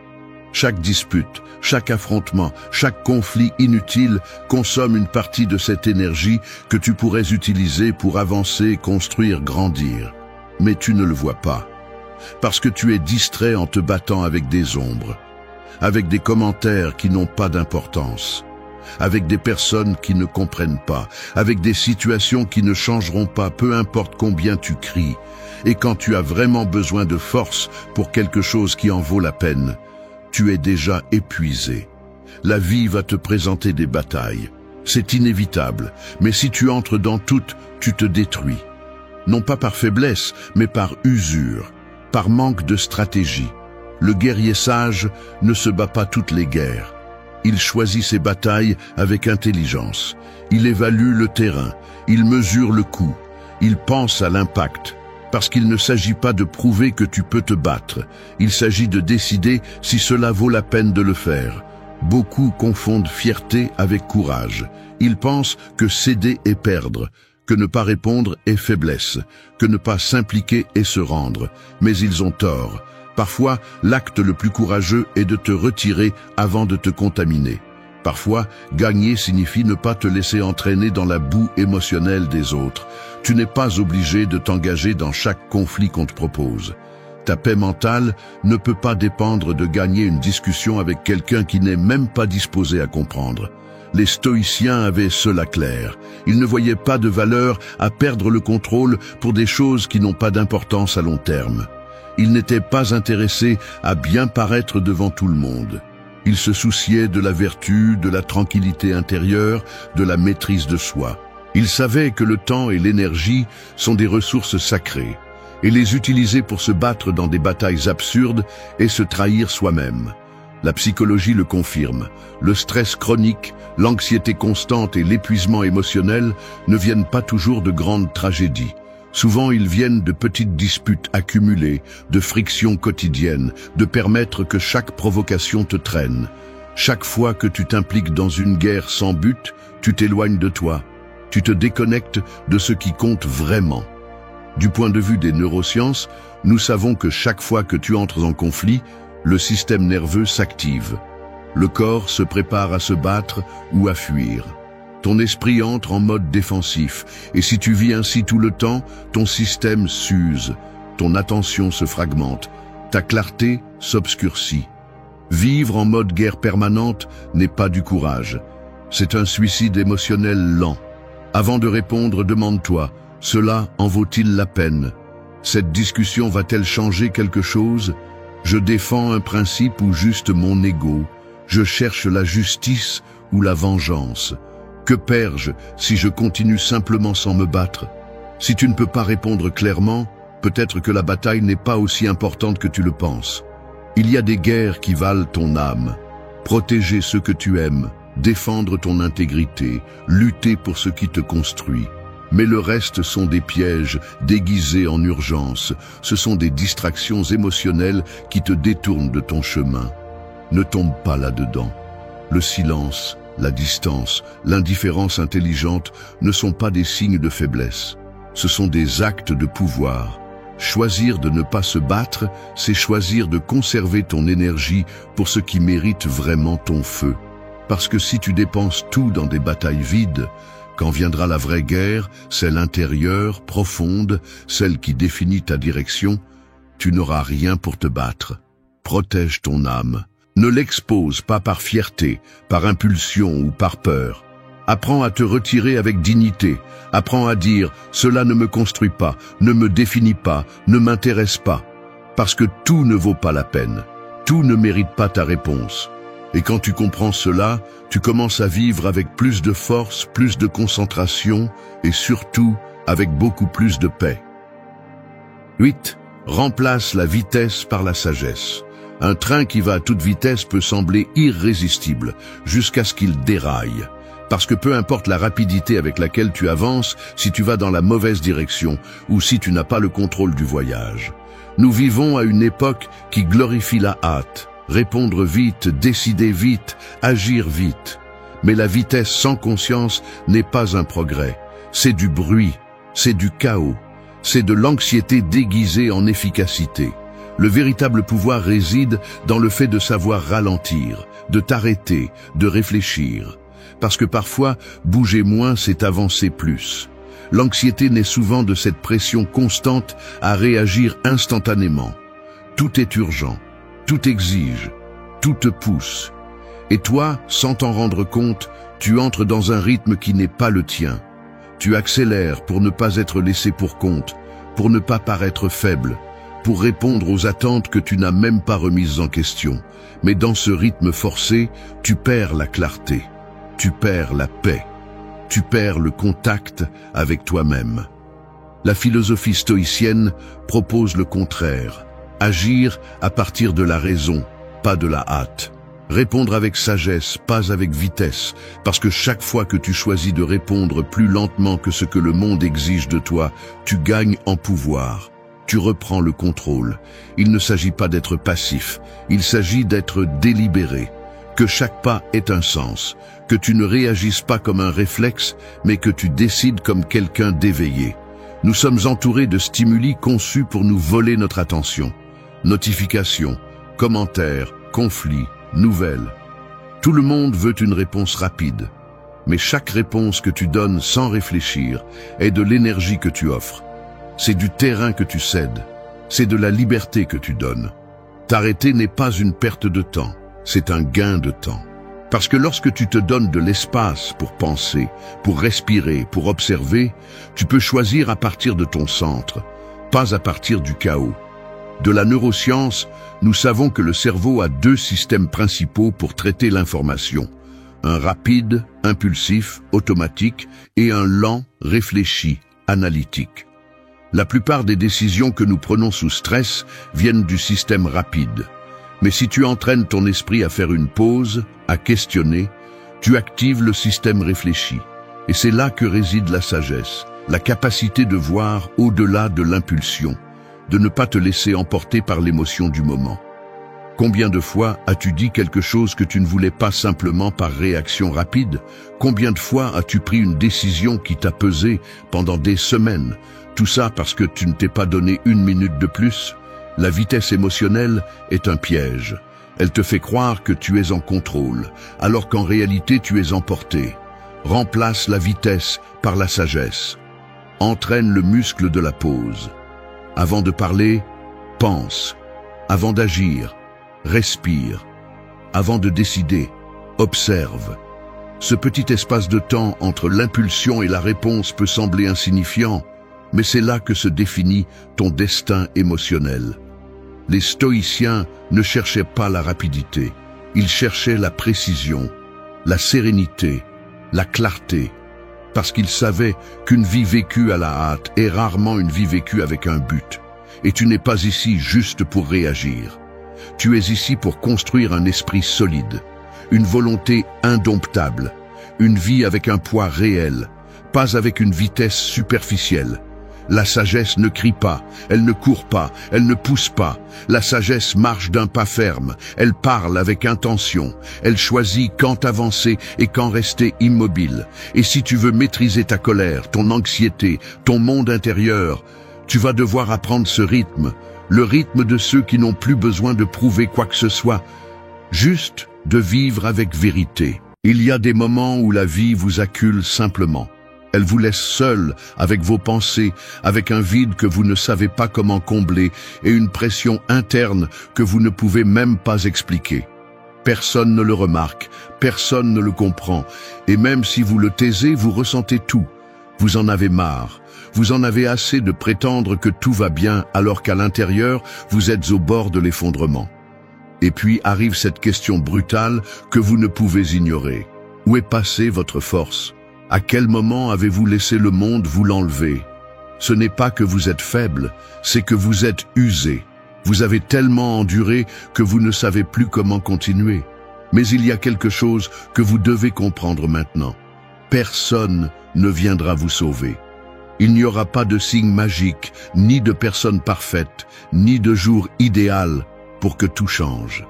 Chaque dispute, chaque affrontement, chaque conflit inutile consomme une partie de cette énergie que tu pourrais utiliser pour avancer, construire, grandir. Mais tu ne le vois pas, parce que tu es distrait en te battant avec des ombres, avec des commentaires qui n'ont pas d'importance, avec des personnes qui ne comprennent pas, avec des situations qui ne changeront pas, peu importe combien tu cries. Et quand tu as vraiment besoin de force pour quelque chose qui en vaut la peine, tu es déjà épuisé. La vie va te présenter des batailles. C'est inévitable, mais si tu entres dans toutes, tu te détruis. Non pas par faiblesse, mais par usure, par manque de stratégie. Le guerrier sage ne se bat pas toutes les guerres. Il choisit ses batailles avec intelligence. Il évalue le terrain, il mesure le coût, il pense à l'impact. Parce qu'il ne s'agit pas de prouver que tu peux te battre, il s'agit de décider si cela vaut la peine de le faire. Beaucoup confondent fierté avec courage. Ils pensent que céder est perdre, que ne pas répondre est faiblesse, que ne pas s'impliquer est se rendre. Mais ils ont tort. Parfois, l'acte le plus courageux est de te retirer avant de te contaminer. Parfois, gagner signifie ne pas te laisser entraîner dans la boue émotionnelle des autres. Tu n'es pas obligé de t'engager dans chaque conflit qu'on te propose. Ta paix mentale ne peut pas dépendre de gagner une discussion avec quelqu'un qui n'est même pas disposé à comprendre. Les stoïciens avaient cela clair. Ils ne voyaient pas de valeur à perdre le contrôle pour des choses qui n'ont pas d'importance à long terme. Ils n'étaient pas intéressés à bien paraître devant tout le monde. Ils se souciaient de la vertu, de la tranquillité intérieure, de la maîtrise de soi. Ils savaient que le temps et l'énergie sont des ressources sacrées, et les utiliser pour se battre dans des batailles absurdes et se trahir soi-même. La psychologie le confirme. Le stress chronique, l'anxiété constante et l'épuisement émotionnel ne viennent pas toujours de grandes tragédies. Souvent, ils viennent de petites disputes accumulées, de frictions quotidiennes, de permettre que chaque provocation te traîne. Chaque fois que tu t'impliques dans une guerre sans but, tu t'éloignes de toi. Tu te déconnectes de ce qui compte vraiment. Du point de vue des neurosciences, nous savons que chaque fois que tu entres en conflit, le système nerveux s'active. Le corps se prépare à se battre ou à fuir. Ton esprit entre en mode défensif, et si tu vis ainsi tout le temps, ton système s'use, ton attention se fragmente, ta clarté s'obscurcit. Vivre en mode guerre permanente n'est pas du courage. C'est un suicide émotionnel lent. Avant de répondre, demande-toi, cela en vaut-il la peine? Cette discussion va-t-elle changer quelque chose? Je défends un principe ou juste mon ego? Je cherche la justice ou la vengeance? Que perds-je si je continue simplement sans me battre? Si tu ne peux pas répondre clairement, peut-être que la bataille n'est pas aussi importante que tu le penses. Il y a des guerres qui valent ton âme. Protéger ce que tu aimes, défendre ton intégrité, lutter pour ce qui te construit. Mais le reste sont des pièges déguisés en urgence. Ce sont des distractions émotionnelles qui te détournent de ton chemin. Ne tombe pas là-dedans. Le silence, la distance, l'indifférence intelligente ne sont pas des signes de faiblesse. Ce sont des actes de pouvoir. Choisir de ne pas se battre, c'est choisir de conserver ton énergie pour ce qui mérite vraiment ton feu. Parce que si tu dépenses tout dans des batailles vides, quand viendra la vraie guerre, celle intérieure, profonde, celle qui définit ta direction, tu n'auras rien pour te battre. Protège ton âme. Ne l'expose pas par fierté, par impulsion ou par peur. Apprends à te retirer avec dignité. Apprends à dire « cela ne me construit pas, ne me définit pas, ne m'intéresse pas ». Parce que tout ne vaut pas la peine. Tout ne mérite pas ta réponse. Et quand tu comprends cela, tu commences à vivre avec plus de force, plus de concentration et surtout avec beaucoup plus de paix. 8. Remplace la vitesse par la sagesse. Un train qui va à toute vitesse peut sembler irrésistible jusqu'à ce qu'il déraille. Parce que peu importe la rapidité avec laquelle tu avances, si tu vas dans la mauvaise direction ou si tu n'as pas le contrôle du voyage. Nous vivons à une époque qui glorifie la hâte. Répondre vite, décider vite, agir vite. Mais la vitesse sans conscience n'est pas un progrès. C'est du bruit, c'est du chaos, c'est de l'anxiété déguisée en efficacité. Le véritable pouvoir réside dans le fait de savoir ralentir, de t'arrêter, de réfléchir. Parce que parfois, bouger moins, c'est avancer plus. L'anxiété naît souvent de cette pression constante à réagir instantanément. Tout est urgent. Tout exige, tout te pousse. Et toi, sans t'en rendre compte, tu entres dans un rythme qui n'est pas le tien. Tu accélères pour ne pas être laissé pour compte, pour ne pas paraître faible, pour répondre aux attentes que tu n'as même pas remises en question. Mais dans ce rythme forcé, tu perds la clarté, tu perds la paix, tu perds le contact avec toi-même. La philosophie stoïcienne propose le contraire. Agir à partir de la raison, pas de la hâte. Répondre avec sagesse, pas avec vitesse, parce que chaque fois que tu choisis de répondre plus lentement que ce que le monde exige de toi, tu gagnes en pouvoir. Tu reprends le contrôle. Il ne s'agit pas d'être passif, il s'agit d'être délibéré. Que chaque pas ait un sens, que tu ne réagisses pas comme un réflexe, mais que tu décides comme quelqu'un d'éveillé. Nous sommes entourés de stimuli conçus pour nous voler notre attention. Notifications, commentaires, conflits, nouvelles. Tout le monde veut une réponse rapide. Mais chaque réponse que tu donnes sans réfléchir est de l'énergie que tu offres. C'est du terrain que tu cèdes. C'est de la liberté que tu donnes. T'arrêter n'est pas une perte de temps, c'est un gain de temps. Parce que lorsque tu te donnes de l'espace pour penser, pour respirer, pour observer, tu peux choisir à partir de ton centre, pas à partir du chaos. De la neuroscience, nous savons que le cerveau a deux systèmes principaux pour traiter l'information. Un rapide, impulsif, automatique, et un lent, réfléchi, analytique. La plupart des décisions que nous prenons sous stress viennent du système rapide. Mais si tu entraînes ton esprit à faire une pause, à questionner, tu actives le système réfléchi. Et c'est là que réside la sagesse, la capacité de voir au-delà de l'impulsion, de ne pas te laisser emporter par l'émotion du moment. Combien de fois as-tu dit quelque chose que tu ne voulais pas simplement par réaction rapide? Combien de fois as-tu pris une décision qui t'a pesé pendant des semaines? Tout ça parce que tu ne t'es pas donné une minute de plus? La vitesse émotionnelle est un piège. Elle te fait croire que tu es en contrôle, alors qu'en réalité tu es emporté. Remplace la vitesse par la sagesse. Entraîne le muscle de la pause. Avant de parler, pense. Avant d'agir, respire. Avant de décider, observe. Ce petit espace de temps entre l'impulsion et la réponse peut sembler insignifiant, mais c'est là que se définit ton destin émotionnel. Les stoïciens ne cherchaient pas la rapidité, ils cherchaient la précision, la sérénité, la clarté, parce qu'ils savaient qu'une vie vécue à la hâte est rarement une vie vécue avec un but. Et tu n'es pas ici juste pour réagir. Tu es ici pour construire un esprit solide, une volonté indomptable, une vie avec un poids réel, pas avec une vitesse superficielle. La sagesse ne crie pas, elle ne court pas, elle ne pousse pas. La sagesse marche d'un pas ferme, elle parle avec intention, elle choisit quand avancer et quand rester immobile. Et si tu veux maîtriser ta colère, ton anxiété, ton monde intérieur, tu vas devoir apprendre ce rythme, le rythme de ceux qui n'ont plus besoin de prouver quoi que ce soit, juste de vivre avec vérité. Il y a des moments où la vie vous accule simplement. Elle vous laisse seul avec vos pensées, avec un vide que vous ne savez pas comment combler et une pression interne que vous ne pouvez même pas expliquer. Personne ne le remarque, personne ne le comprend, et même si vous le taisez, vous ressentez tout. Vous en avez marre, vous en avez assez de prétendre que tout va bien alors qu'à l'intérieur, vous êtes au bord de l'effondrement. Et puis arrive cette question brutale que vous ne pouvez ignorer. Où est passée votre force ? À quel moment avez-vous laissé le monde vous l'enlever? Ce n'est pas que vous êtes faible, c'est que vous êtes usé. Vous avez tellement enduré que vous ne savez plus comment continuer. Mais il y a quelque chose que vous devez comprendre maintenant. Personne ne viendra vous sauver. Il n'y aura pas de signe magique, ni de personne parfaite, ni de jour idéal pour que tout change.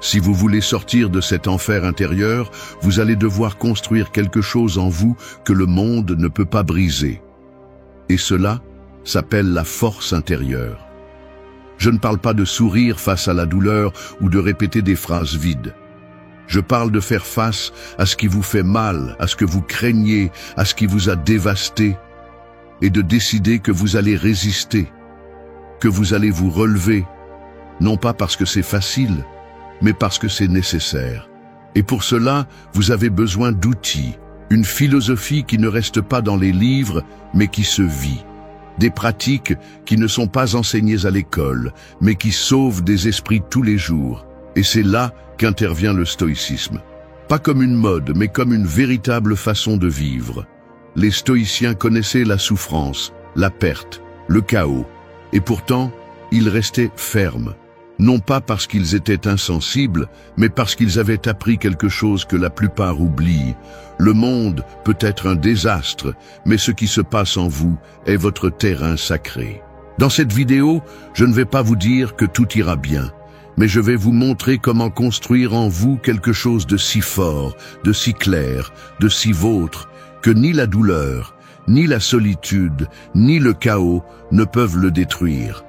Si vous voulez sortir de cet enfer intérieur, vous allez devoir construire quelque chose en vous que le monde ne peut pas briser. Et cela s'appelle la force intérieure. Je ne parle pas de sourire face à la douleur ou de répéter des phrases vides. Je parle de faire face à ce qui vous fait mal, à ce que vous craignez, à ce qui vous a dévasté, et de décider que vous allez résister, que vous allez vous relever, non pas parce que c'est facile, mais parce que c'est nécessaire. Et pour cela, vous avez besoin d'outils, une philosophie qui ne reste pas dans les livres, mais qui se vit. Des pratiques qui ne sont pas enseignées à l'école, mais qui sauvent des esprits tous les jours. Et c'est là qu'intervient le stoïcisme. Pas comme une mode, mais comme une véritable façon de vivre. Les stoïciens connaissaient la souffrance, la perte, le chaos. Et pourtant, ils restaient fermes. Non pas parce qu'ils étaient insensibles, mais parce qu'ils avaient appris quelque chose que la plupart oublient. Le monde peut être un désastre, mais ce qui se passe en vous est votre terrain sacré. Dans cette vidéo, je ne vais pas vous dire que tout ira bien, mais je vais vous montrer comment construire en vous quelque chose de si fort, de si clair, de si vôtre, que ni la douleur, ni la solitude, ni le chaos ne peuvent le détruire.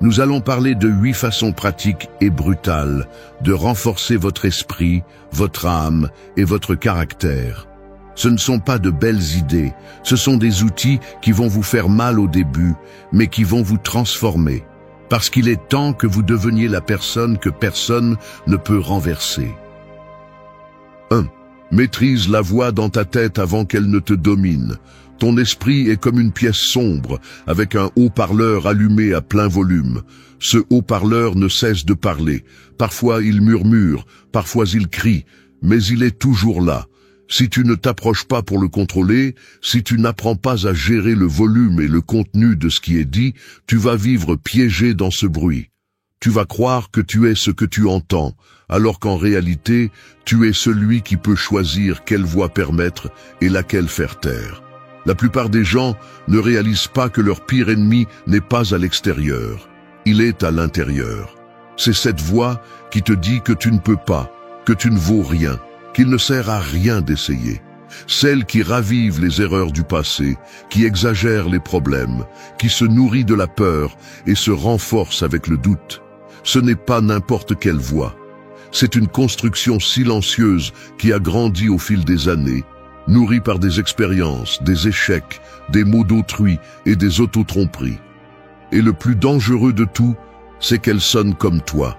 Nous allons parler de 8 façons pratiques et brutales de renforcer votre esprit, votre âme et votre caractère. Ce ne sont pas de belles idées, ce sont des outils qui vont vous faire mal au début, mais qui vont vous transformer. Parce qu'il est temps que vous deveniez la personne que personne ne peut renverser. 1. Maîtrise la voix dans ta tête avant qu'elle ne te domine. Ton esprit est comme une pièce sombre, avec un haut-parleur allumé à plein volume. Ce haut-parleur ne cesse de parler. Parfois il murmure, parfois il crie, mais il est toujours là. Si tu ne t'approches pas pour le contrôler, si tu n'apprends pas à gérer le volume et le contenu de ce qui est dit, tu vas vivre piégé dans ce bruit. Tu vas croire que tu es ce que tu entends, alors qu'en réalité, tu es celui qui peut choisir quelle voix permettre et laquelle faire taire. La plupart des gens ne réalisent pas que leur pire ennemi n'est pas à l'extérieur, il est à l'intérieur. C'est cette voix qui te dit que tu ne peux pas, que tu ne vaux rien, qu'il ne sert à rien d'essayer. Celle qui ravive les erreurs du passé, qui exagère les problèmes, qui se nourrit de la peur et se renforce avec le doute. Ce n'est pas n'importe quelle voix. C'est une construction silencieuse qui a grandi au fil des années, nourrie par des expériences, des échecs, des mots d'autrui et des autotromperies. Et le plus dangereux de tout, c'est qu'elle sonne comme toi.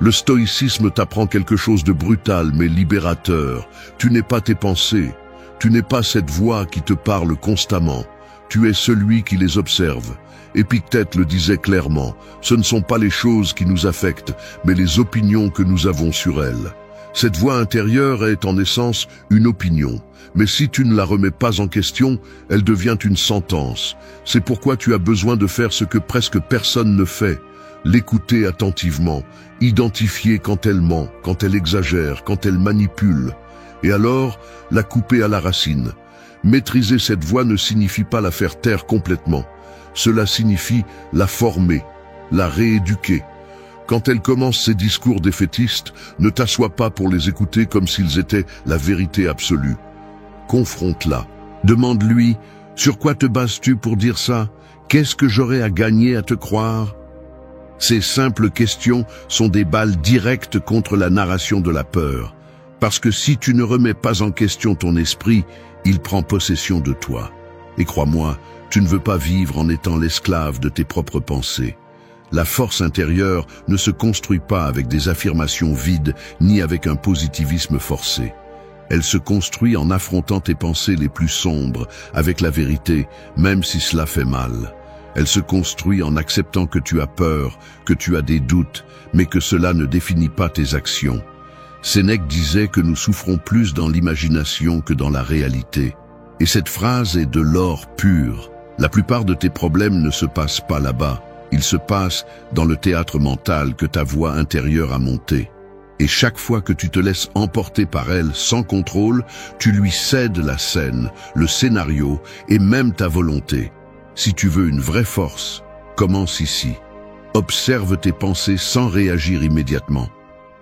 Le stoïcisme t'apprend quelque chose de brutal mais libérateur. Tu n'es pas tes pensées, tu n'es pas cette voix qui te parle constamment, tu es celui qui les observe. Épictète le disait clairement, ce ne sont pas les choses qui nous affectent, mais les opinions que nous avons sur elles. Cette voix intérieure est en essence une opinion, mais si tu ne la remets pas en question, elle devient une sentence. C'est pourquoi tu as besoin de faire ce que presque personne ne fait, l'écouter attentivement, identifier quand elle ment, quand elle exagère, quand elle manipule, et alors la couper à la racine. Maîtriser cette voix ne signifie pas la faire taire complètement, cela signifie la former, la rééduquer. Quand elle commence ses discours défaitistes, ne t'assois pas pour les écouter comme s'ils étaient la vérité absolue. Confronte-la. Demande-lui, sur quoi te bases-tu pour dire ça? Qu'est-ce que j'aurais à gagner à te croire? Ces simples questions sont des balles directes contre la narration de la peur. Parce que si tu ne remets pas en question ton esprit, il prend possession de toi. Et crois-moi, tu ne veux pas vivre en étant l'esclave de tes propres pensées. La force intérieure ne se construit pas avec des affirmations vides ni avec un positivisme forcé. Elle se construit en affrontant tes pensées les plus sombres avec la vérité, même si cela fait mal. Elle se construit en acceptant que tu as peur, que tu as des doutes, mais que cela ne définit pas tes actions. Sénèque disait que nous souffrons plus dans l'imagination que dans la réalité. Et cette phrase est de l'or pur. La plupart de tes problèmes ne se passent pas là-bas. Ils se passent dans le théâtre mental que ta voix intérieure a monté. Et chaque fois que tu te laisses emporter par elle sans contrôle, tu lui cèdes la scène, le scénario et même ta volonté. Si tu veux une vraie force, commence ici. Observe tes pensées sans réagir immédiatement.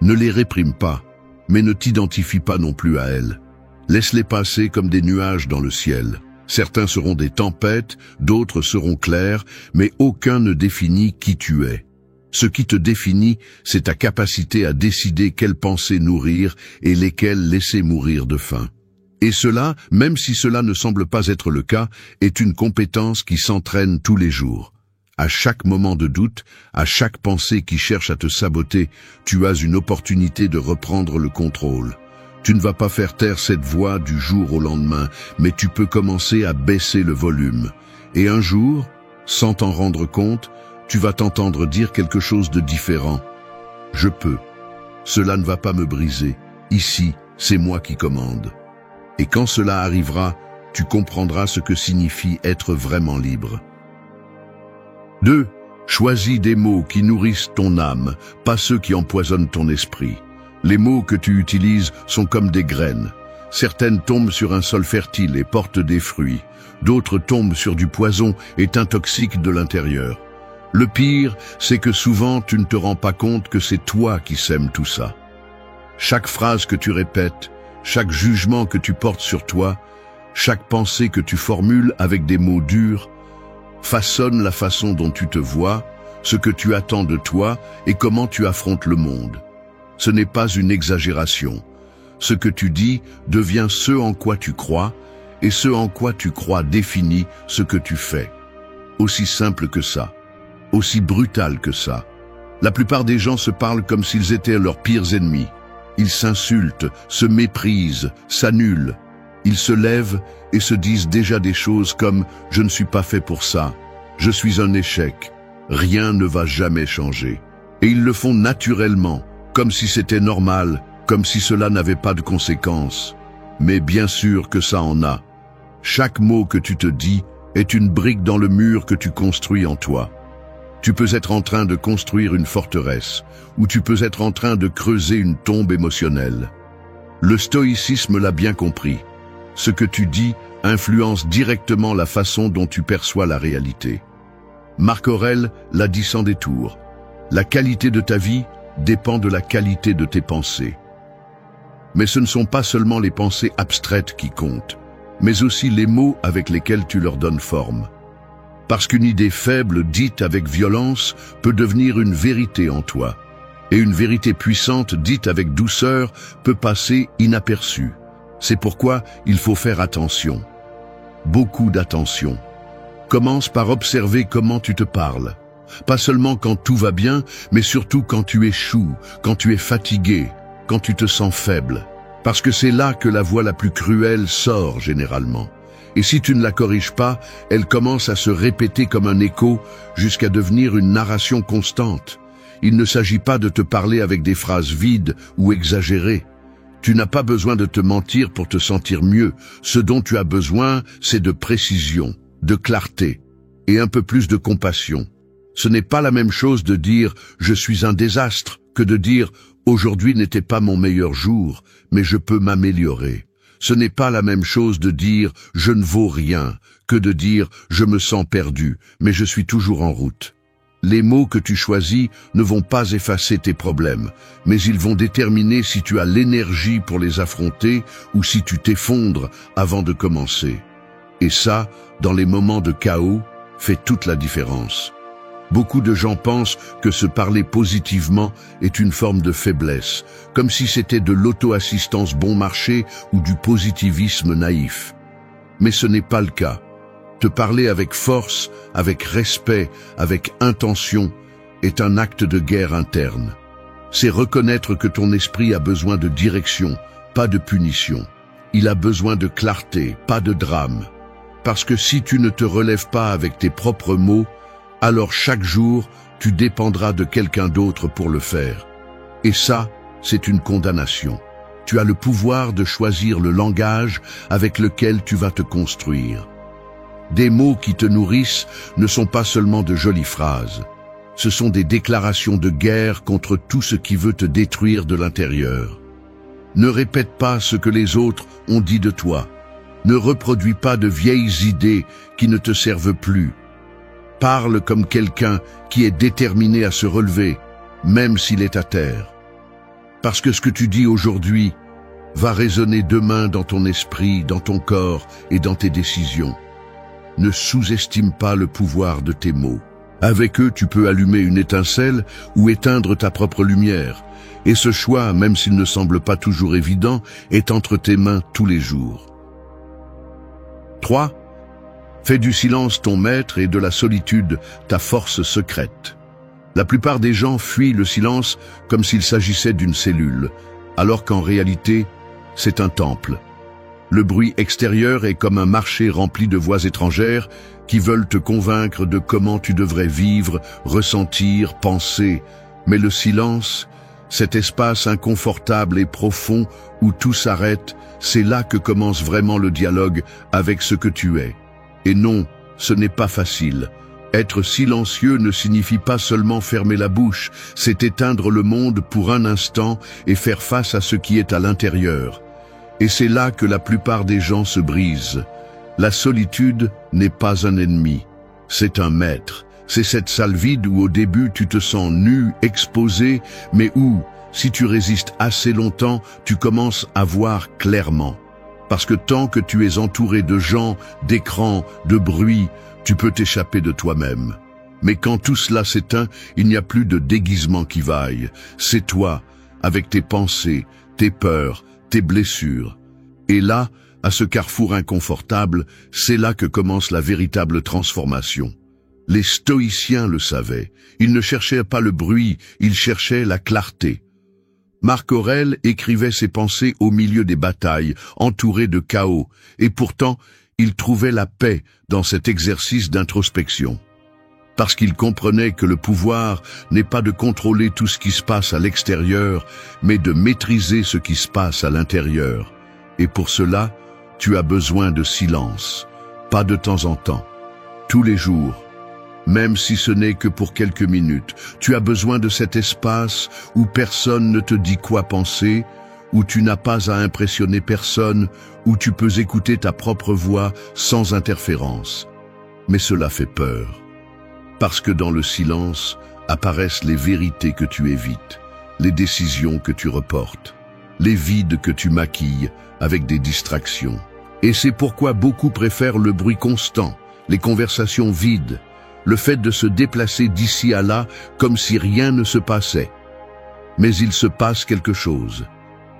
Ne les réprime pas, mais ne t'identifie pas non plus à elles. Laisse-les passer comme des nuages dans le ciel. Certains seront des tempêtes, d'autres seront clairs, mais aucun ne définit qui tu es. Ce qui te définit, c'est ta capacité à décider quelles pensées nourrir et lesquelles laisser mourir de faim. Et cela, même si cela ne semble pas être le cas, est une compétence qui s'entraîne tous les jours. À chaque moment de doute, à chaque pensée qui cherche à te saboter, tu as une opportunité de reprendre le contrôle. Tu ne vas pas faire taire cette voix du jour au lendemain, mais tu peux commencer à baisser le volume. Et un jour, sans t'en rendre compte, tu vas t'entendre dire quelque chose de différent. Je peux. Cela ne va pas me briser. Ici, c'est moi qui commande. Et quand cela arrivera, tu comprendras ce que signifie être vraiment libre. 2. Choisis des mots qui nourrissent ton âme, pas ceux qui empoisonnent ton esprit. Les mots que tu utilises sont comme des graines. Certaines tombent sur un sol fertile et portent des fruits. D'autres tombent sur du poison et t'intoxiquent de l'intérieur. Le pire, c'est que souvent tu ne te rends pas compte que c'est toi qui sèmes tout ça. Chaque phrase que tu répètes, chaque jugement que tu portes sur toi, chaque pensée que tu formules avec des mots durs, façonne la façon dont tu te vois, ce que tu attends de toi et comment tu affrontes le monde. Ce n'est pas une exagération. Ce que tu dis devient ce en quoi tu crois, et ce en quoi tu crois définit ce que tu fais. Aussi simple que ça, aussi brutal que ça. La plupart des gens se parlent comme s'ils étaient leurs pires ennemis. Ils s'insultent, se méprisent, s'annulent. Ils se lèvent et se disent déjà des choses comme « je ne suis pas fait pour ça »,« je suis un échec »,« rien ne va jamais changer ». Et ils le font naturellement, comme si c'était normal, comme si cela n'avait pas de conséquences. Mais bien sûr que ça en a. Chaque mot que tu te dis est une brique dans le mur que tu construis en toi. Tu peux être en train de construire une forteresse, ou tu peux être en train de creuser une tombe émotionnelle. Le stoïcisme l'a bien compris. Ce que tu dis influence directement la façon dont tu perçois la réalité. Marc Aurèle l'a dit sans détour. La qualité de ta vie dépend de la qualité de tes pensées. Mais ce ne sont pas seulement les pensées abstraites qui comptent, mais aussi les mots avec lesquels tu leur donnes forme. Parce qu'une idée faible, dite avec violence, peut devenir une vérité en toi. Et une vérité puissante, dite avec douceur, peut passer inaperçue. C'est pourquoi il faut faire attention. Beaucoup d'attention. Commence par observer comment tu te parles. Pas seulement quand tout va bien, mais surtout quand tu échoues, quand tu es fatigué, quand tu te sens faible. Parce que c'est là que la voix la plus cruelle sort généralement. Et si tu ne la corriges pas, elle commence à se répéter comme un écho jusqu'à devenir une narration constante. Il ne s'agit pas de te parler avec des phrases vides ou exagérées. Tu n'as pas besoin de te mentir pour te sentir mieux. Ce dont tu as besoin, c'est de précision, de clarté et un peu plus de compassion. Ce n'est pas la même chose de dire « je suis un désastre » que de dire « aujourd'hui n'était pas mon meilleur jour, mais je peux m'améliorer ». Ce n'est pas la même chose de dire « je ne vaux rien » que de dire « je me sens perdu, mais je suis toujours en route ». Les mots que tu choisis ne vont pas effacer tes problèmes, mais ils vont déterminer si tu as l'énergie pour les affronter ou si tu t'effondres avant de commencer. Et ça, dans les moments de chaos, fait toute la différence. Beaucoup de gens pensent que se parler positivement est une forme de faiblesse, comme si c'était de l'auto-assistance bon marché ou du positivisme naïf. Mais ce n'est pas le cas. Te parler avec force, avec respect, avec intention, est un acte de guerre interne. C'est reconnaître que ton esprit a besoin de direction, pas de punition. Il a besoin de clarté, pas de drame. Parce que si tu ne te relèves pas avec tes propres mots, alors chaque jour, tu dépendras de quelqu'un d'autre pour le faire. Et ça, c'est une condamnation. Tu as le pouvoir de choisir le langage avec lequel tu vas te construire. Des mots qui te nourrissent ne sont pas seulement de jolies phrases. Ce sont des déclarations de guerre contre tout ce qui veut te détruire de l'intérieur. Ne répète pas ce que les autres ont dit de toi. Ne reproduis pas de vieilles idées qui ne te servent plus. Parle comme quelqu'un qui est déterminé à se relever, même s'il est à terre. Parce que ce que tu dis aujourd'hui va résonner demain dans ton esprit, dans ton corps et dans tes décisions. Ne sous-estime pas le pouvoir de tes mots. Avec eux, tu peux allumer une étincelle ou éteindre ta propre lumière. Et ce choix, même s'il ne semble pas toujours évident, est entre tes mains tous les jours. 3. Fais du silence ton maître et de la solitude ta force secrète. La plupart des gens fuient le silence comme s'il s'agissait d'une cellule, alors qu'en réalité, c'est un temple. Le bruit extérieur est comme un marché rempli de voix étrangères qui veulent te convaincre de comment tu devrais vivre, ressentir, penser. Mais le silence, cet espace inconfortable et profond où tout s'arrête, c'est là que commence vraiment le dialogue avec ce que tu es. Et non, ce n'est pas facile. Être silencieux ne signifie pas seulement fermer la bouche, c'est éteindre le monde pour un instant et faire face à ce qui est à l'intérieur. Et c'est là que la plupart des gens se brisent. La solitude n'est pas un ennemi, c'est un maître. C'est cette salle vide où au début tu te sens nu, exposé, mais où, si tu résistes assez longtemps, tu commences à voir clairement. Parce que tant que tu es entouré de gens, d'écrans, de bruit, tu peux t'échapper de toi-même. Mais quand tout cela s'éteint, il n'y a plus de déguisement qui vaille. C'est toi, avec tes pensées, tes peurs, tes blessures. Et là, à ce carrefour inconfortable, c'est là que commence la véritable transformation. Les stoïciens le savaient. Ils ne cherchaient pas le bruit, ils cherchaient la clarté. Marc Aurèle écrivait ses pensées au milieu des batailles, entouré de chaos, et pourtant, il trouvait la paix dans cet exercice d'introspection. Parce qu'il comprenait que le pouvoir n'est pas de contrôler tout ce qui se passe à l'extérieur, mais de maîtriser ce qui se passe à l'intérieur. Et pour cela, tu as besoin de silence, pas de temps en temps, tous les jours. Même si ce n'est que pour quelques minutes, tu as besoin de cet espace où personne ne te dit quoi penser, où tu n'as pas à impressionner personne, où tu peux écouter ta propre voix sans interférence. Mais cela fait peur. Parce que dans le silence apparaissent les vérités que tu évites, les décisions que tu reportes, les vides que tu maquilles avec des distractions. Et c'est pourquoi beaucoup préfèrent le bruit constant, les conversations vides, le fait de se déplacer d'ici à là comme si rien ne se passait. Mais il se passe quelque chose.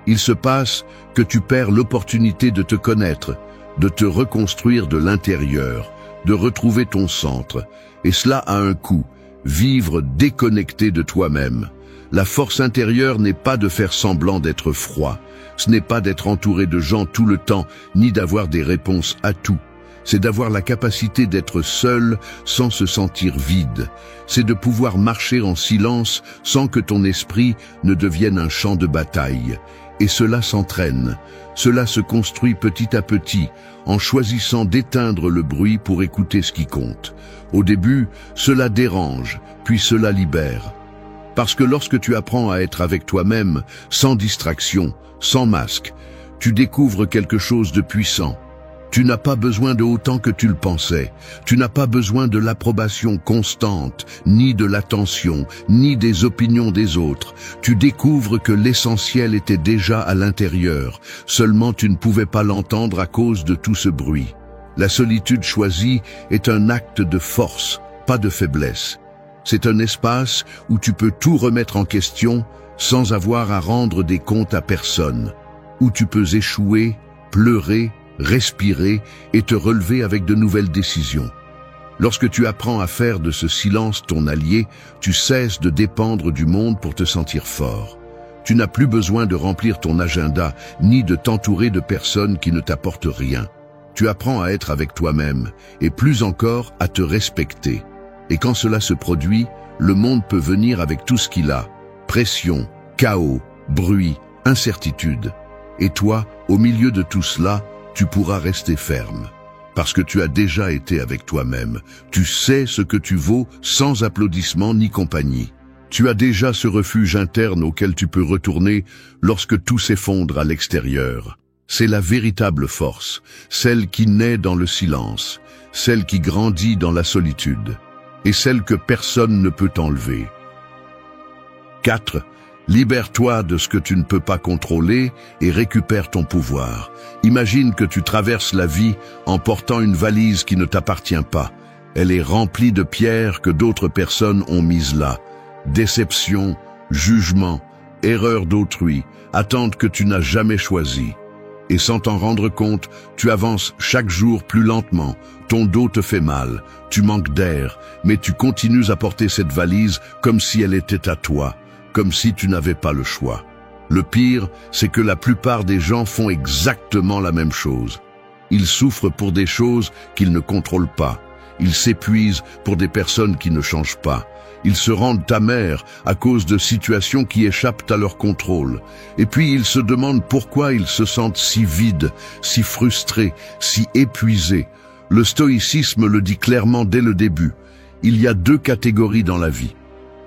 Il se passe que tu perds l'opportunité de te connaître, de te reconstruire de l'intérieur, de retrouver ton centre. Et cela a un coût, vivre déconnecté de toi-même. La force intérieure n'est pas de faire semblant d'être froid. Ce n'est pas d'être entouré de gens tout le temps, ni d'avoir des réponses à tout. C'est d'avoir la capacité d'être seul sans se sentir vide. C'est de pouvoir marcher en silence sans que ton esprit ne devienne un champ de bataille. Et cela s'entraîne. Cela se construit petit à petit, en choisissant d'éteindre le bruit pour écouter ce qui compte. Au début, cela dérange, puis cela libère. Parce que lorsque tu apprends à être avec toi-même, sans distraction, sans masque, tu découvres quelque chose de puissant. Tu n'as pas besoin de autant que tu le pensais. Tu n'as pas besoin de l'approbation constante, ni de l'attention, ni des opinions des autres. Tu découvres que l'essentiel était déjà à l'intérieur. Seulement tu ne pouvais pas l'entendre à cause de tout ce bruit. La solitude choisie est un acte de force, pas de faiblesse. C'est un espace où tu peux tout remettre en question sans avoir à rendre des comptes à personne. Où tu peux échouer, pleurer, respirer et te relever avec de nouvelles décisions. Lorsque tu apprends à faire de ce silence ton allié, tu cesses de dépendre du monde pour te sentir fort. Tu n'as plus besoin de remplir ton agenda, ni de t'entourer de personnes qui ne t'apportent rien. Tu apprends à être avec toi-même, et plus encore à te respecter. Et quand cela se produit, le monde peut venir avec tout ce qu'il a. Pression, chaos, bruit, incertitude. Et toi, au milieu de tout cela, tu pourras rester ferme, parce que tu as déjà été avec toi-même. Tu sais ce que tu vaux sans applaudissements ni compagnie. Tu as déjà ce refuge interne auquel tu peux retourner lorsque tout s'effondre à l'extérieur. C'est la véritable force, celle qui naît dans le silence, celle qui grandit dans la solitude, et celle que personne ne peut enlever. 4. Libère-toi de ce que tu ne peux pas contrôler et récupère ton pouvoir. Imagine que tu traverses la vie en portant une valise qui ne t'appartient pas. Elle est remplie de pierres que d'autres personnes ont mises là. Déception, jugement, erreur d'autrui, attentes que tu n'as jamais choisies. Et sans t'en rendre compte, tu avances chaque jour plus lentement. Ton dos te fait mal, tu manques d'air, mais tu continues à porter cette valise comme si elle était à toi. Comme si tu n'avais pas le choix. Le pire, c'est que la plupart des gens font exactement la même chose. Ils souffrent pour des choses qu'ils ne contrôlent pas. Ils s'épuisent pour des personnes qui ne changent pas. Ils se rendent amers à cause de situations qui échappent à leur contrôle. Et puis ils se demandent pourquoi ils se sentent si vides, si frustrés, si épuisés. Le stoïcisme le dit clairement dès le début. Il y a 2 catégories dans la vie.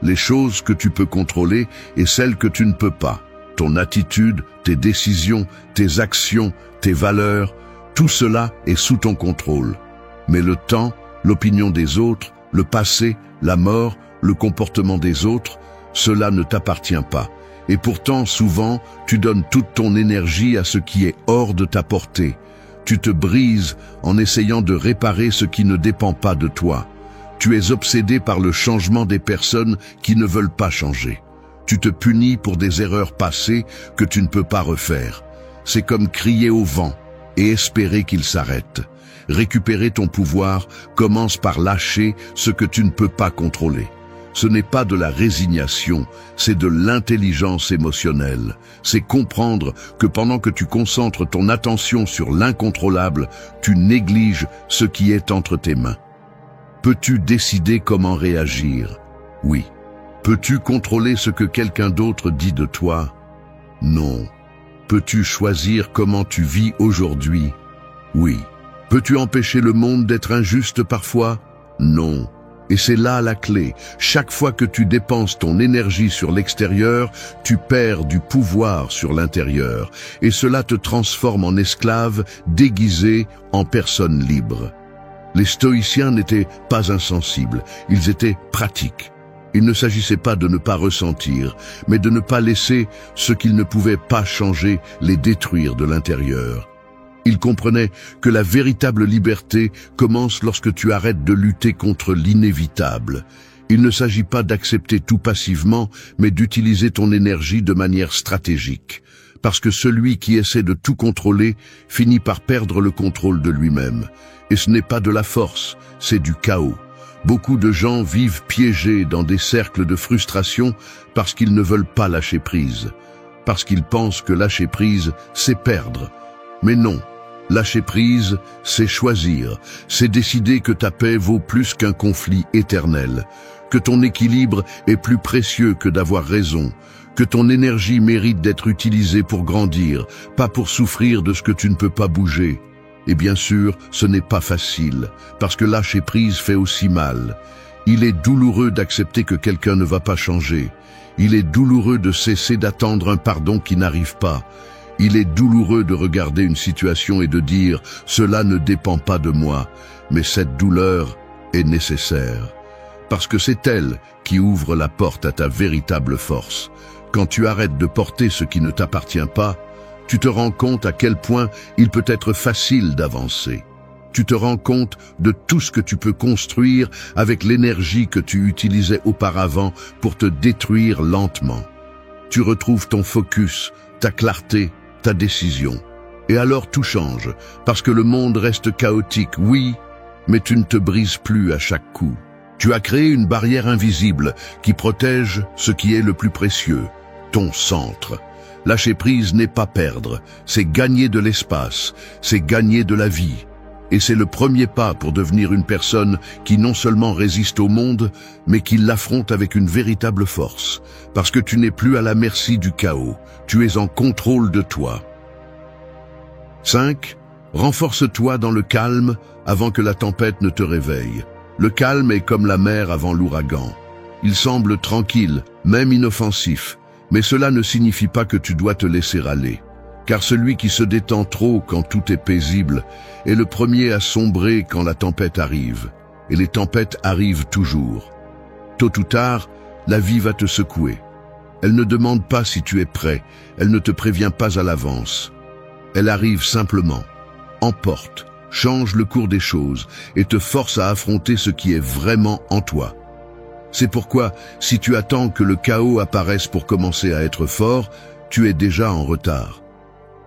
Les choses que tu peux contrôler et celles que tu ne peux pas. Ton attitude, tes décisions, tes actions, tes valeurs, tout cela est sous ton contrôle. Mais le temps, l'opinion des autres, le passé, la mort, le comportement des autres, cela ne t'appartient pas. Et pourtant, souvent, tu donnes toute ton énergie à ce qui est hors de ta portée. Tu te brises en essayant de réparer ce qui ne dépend pas de toi. Tu es obsédé par le changement des personnes qui ne veulent pas changer. Tu te punis pour des erreurs passées que tu ne peux pas refaire. C'est comme crier au vent et espérer qu'il s'arrête. Récupérer ton pouvoir commence par lâcher ce que tu ne peux pas contrôler. Ce n'est pas de la résignation, c'est de l'intelligence émotionnelle. C'est comprendre que pendant que tu concentres ton attention sur l'incontrôlable, tu négliges ce qui est entre tes mains. Peux-tu décider comment réagir? Oui. Peux-tu contrôler ce que quelqu'un d'autre dit de toi? Non. Peux-tu choisir comment tu vis aujourd'hui? Oui. Peux-tu empêcher le monde d'être injuste parfois? Non. Et c'est là la clé. Chaque fois que tu dépenses ton énergie sur l'extérieur, tu perds du pouvoir sur l'intérieur. Et cela te transforme en esclave, déguisé en personne libre. Les stoïciens n'étaient pas insensibles, ils étaient pratiques. Il ne s'agissait pas de ne pas ressentir, mais de ne pas laisser ce qu'ils ne pouvaient pas changer les détruire de l'intérieur. Ils comprenaient que la véritable liberté commence lorsque tu arrêtes de lutter contre l'inévitable. Il ne s'agit pas d'accepter tout passivement, mais d'utiliser ton énergie de manière stratégique. Parce que celui qui essaie de tout contrôler finit par perdre le contrôle de lui-même. Et ce n'est pas de la force, c'est du chaos. Beaucoup de gens vivent piégés dans des cercles de frustration parce qu'ils ne veulent pas lâcher prise. Parce qu'ils pensent que lâcher prise, c'est perdre. Mais non. Lâcher prise, c'est choisir, c'est décider que ta paix vaut plus qu'un conflit éternel, que ton équilibre est plus précieux que d'avoir raison, que ton énergie mérite d'être utilisée pour grandir, pas pour souffrir de ce que tu ne peux pas bouger. Et bien sûr, ce n'est pas facile, parce que lâcher prise fait aussi mal. Il est douloureux d'accepter que quelqu'un ne va pas changer. Il est douloureux de cesser d'attendre un pardon qui n'arrive pas. Il est douloureux de regarder une situation et de dire « cela ne dépend pas de moi », mais cette douleur est nécessaire. Parce que c'est elle qui ouvre la porte à ta véritable force. Quand tu arrêtes de porter ce qui ne t'appartient pas, tu te rends compte à quel point il peut être facile d'avancer. Tu te rends compte de tout ce que tu peux construire avec l'énergie que tu utilisais auparavant pour te détruire lentement. Tu retrouves ton focus, ta clarté, ta décision. Et alors tout change, parce que le monde reste chaotique, oui, mais tu ne te brises plus à chaque coup. Tu as créé une barrière invisible qui protège ce qui est le plus précieux, ton centre. Lâcher prise n'est pas perdre, c'est gagner de l'espace, c'est gagner de la vie. Et c'est le premier pas pour devenir une personne qui non seulement résiste au monde, mais qui l'affronte avec une véritable force. Parce que tu n'es plus à la merci du chaos, tu es en contrôle de toi. 5. Renforce-toi dans le calme avant que la tempête ne te réveille. Le calme est comme la mer avant l'ouragan. Il semble tranquille, même inoffensif, mais cela ne signifie pas que tu dois te laisser aller. Car celui qui se détend trop quand tout est paisible est le premier à sombrer quand la tempête arrive. Et les tempêtes arrivent toujours. Tôt ou tard, la vie va te secouer. Elle ne demande pas si tu es prêt, elle ne te prévient pas à l'avance. Elle arrive simplement, emporte, change le cours des choses et te force à affronter ce qui est vraiment en toi. C'est pourquoi, si tu attends que le chaos apparaisse pour commencer à être fort, tu es déjà en retard.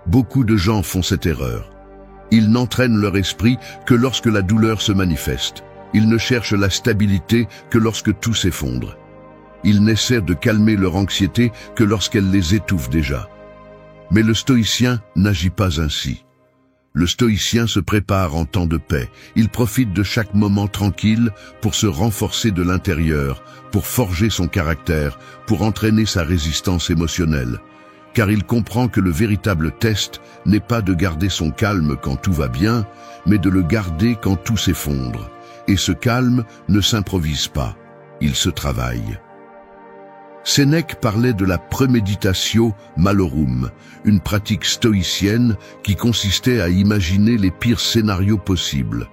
Beaucoup de gens font cette erreur. Ils n'entraînent leur esprit que lorsque la douleur se manifeste. Ils ne cherchent la stabilité que lorsque tout s'effondre. Ils n'essaient de calmer leur anxiété que lorsqu'elle les étouffe déjà. Mais le stoïcien n'agit pas ainsi. Le stoïcien se prépare en temps de paix. Il profite de chaque moment tranquille pour se renforcer de l'intérieur, pour forger son caractère, pour entraîner sa résistance émotionnelle. Car il comprend que le véritable test n'est pas de garder son calme quand tout va bien, mais de le garder quand tout s'effondre. Et ce calme ne s'improvise pas, il se travaille. Sénèque parlait de la premeditatio malorum, une pratique stoïcienne qui consistait à imaginer les pires scénarios possibles,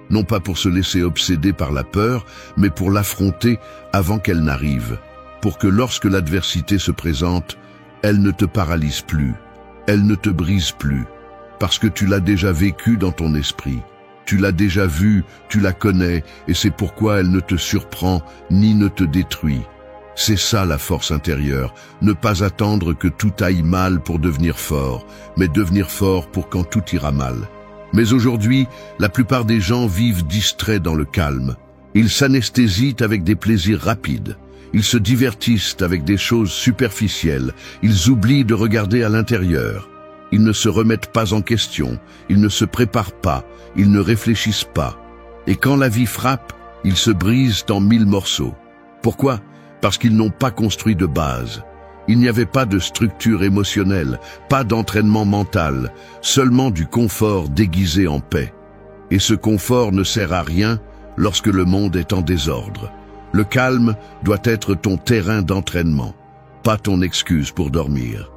non pas pour se laisser obséder par la peur, mais pour l'affronter avant qu'elle n'arrive, pour que lorsque l'adversité se présente, elle ne te paralyse plus, elle ne te brise plus, parce que tu l'as déjà vécu dans ton esprit. Tu l'as déjà vue, tu la connais, et c'est pourquoi elle ne te surprend ni ne te détruit. C'est ça la force intérieure, ne pas attendre que tout aille mal pour devenir fort, mais devenir fort pour quand tout ira mal. Mais aujourd'hui, la plupart des gens vivent distraits dans le calme. Ils s'anesthésient avec des plaisirs rapides. Ils se divertissent avec des choses superficielles. Ils oublient de regarder à l'intérieur. Ils ne se remettent pas en question. Ils ne se préparent pas. Ils ne réfléchissent pas. Et quand la vie frappe, ils se brisent en 1000 morceaux. Pourquoi? Parce qu'ils n'ont pas construit de base. Il n'y avait pas de structure émotionnelle, pas d'entraînement mental, seulement du confort déguisé en paix. Et ce confort ne sert à rien lorsque le monde est en désordre. Le calme doit être ton terrain d'entraînement, pas ton excuse pour dormir.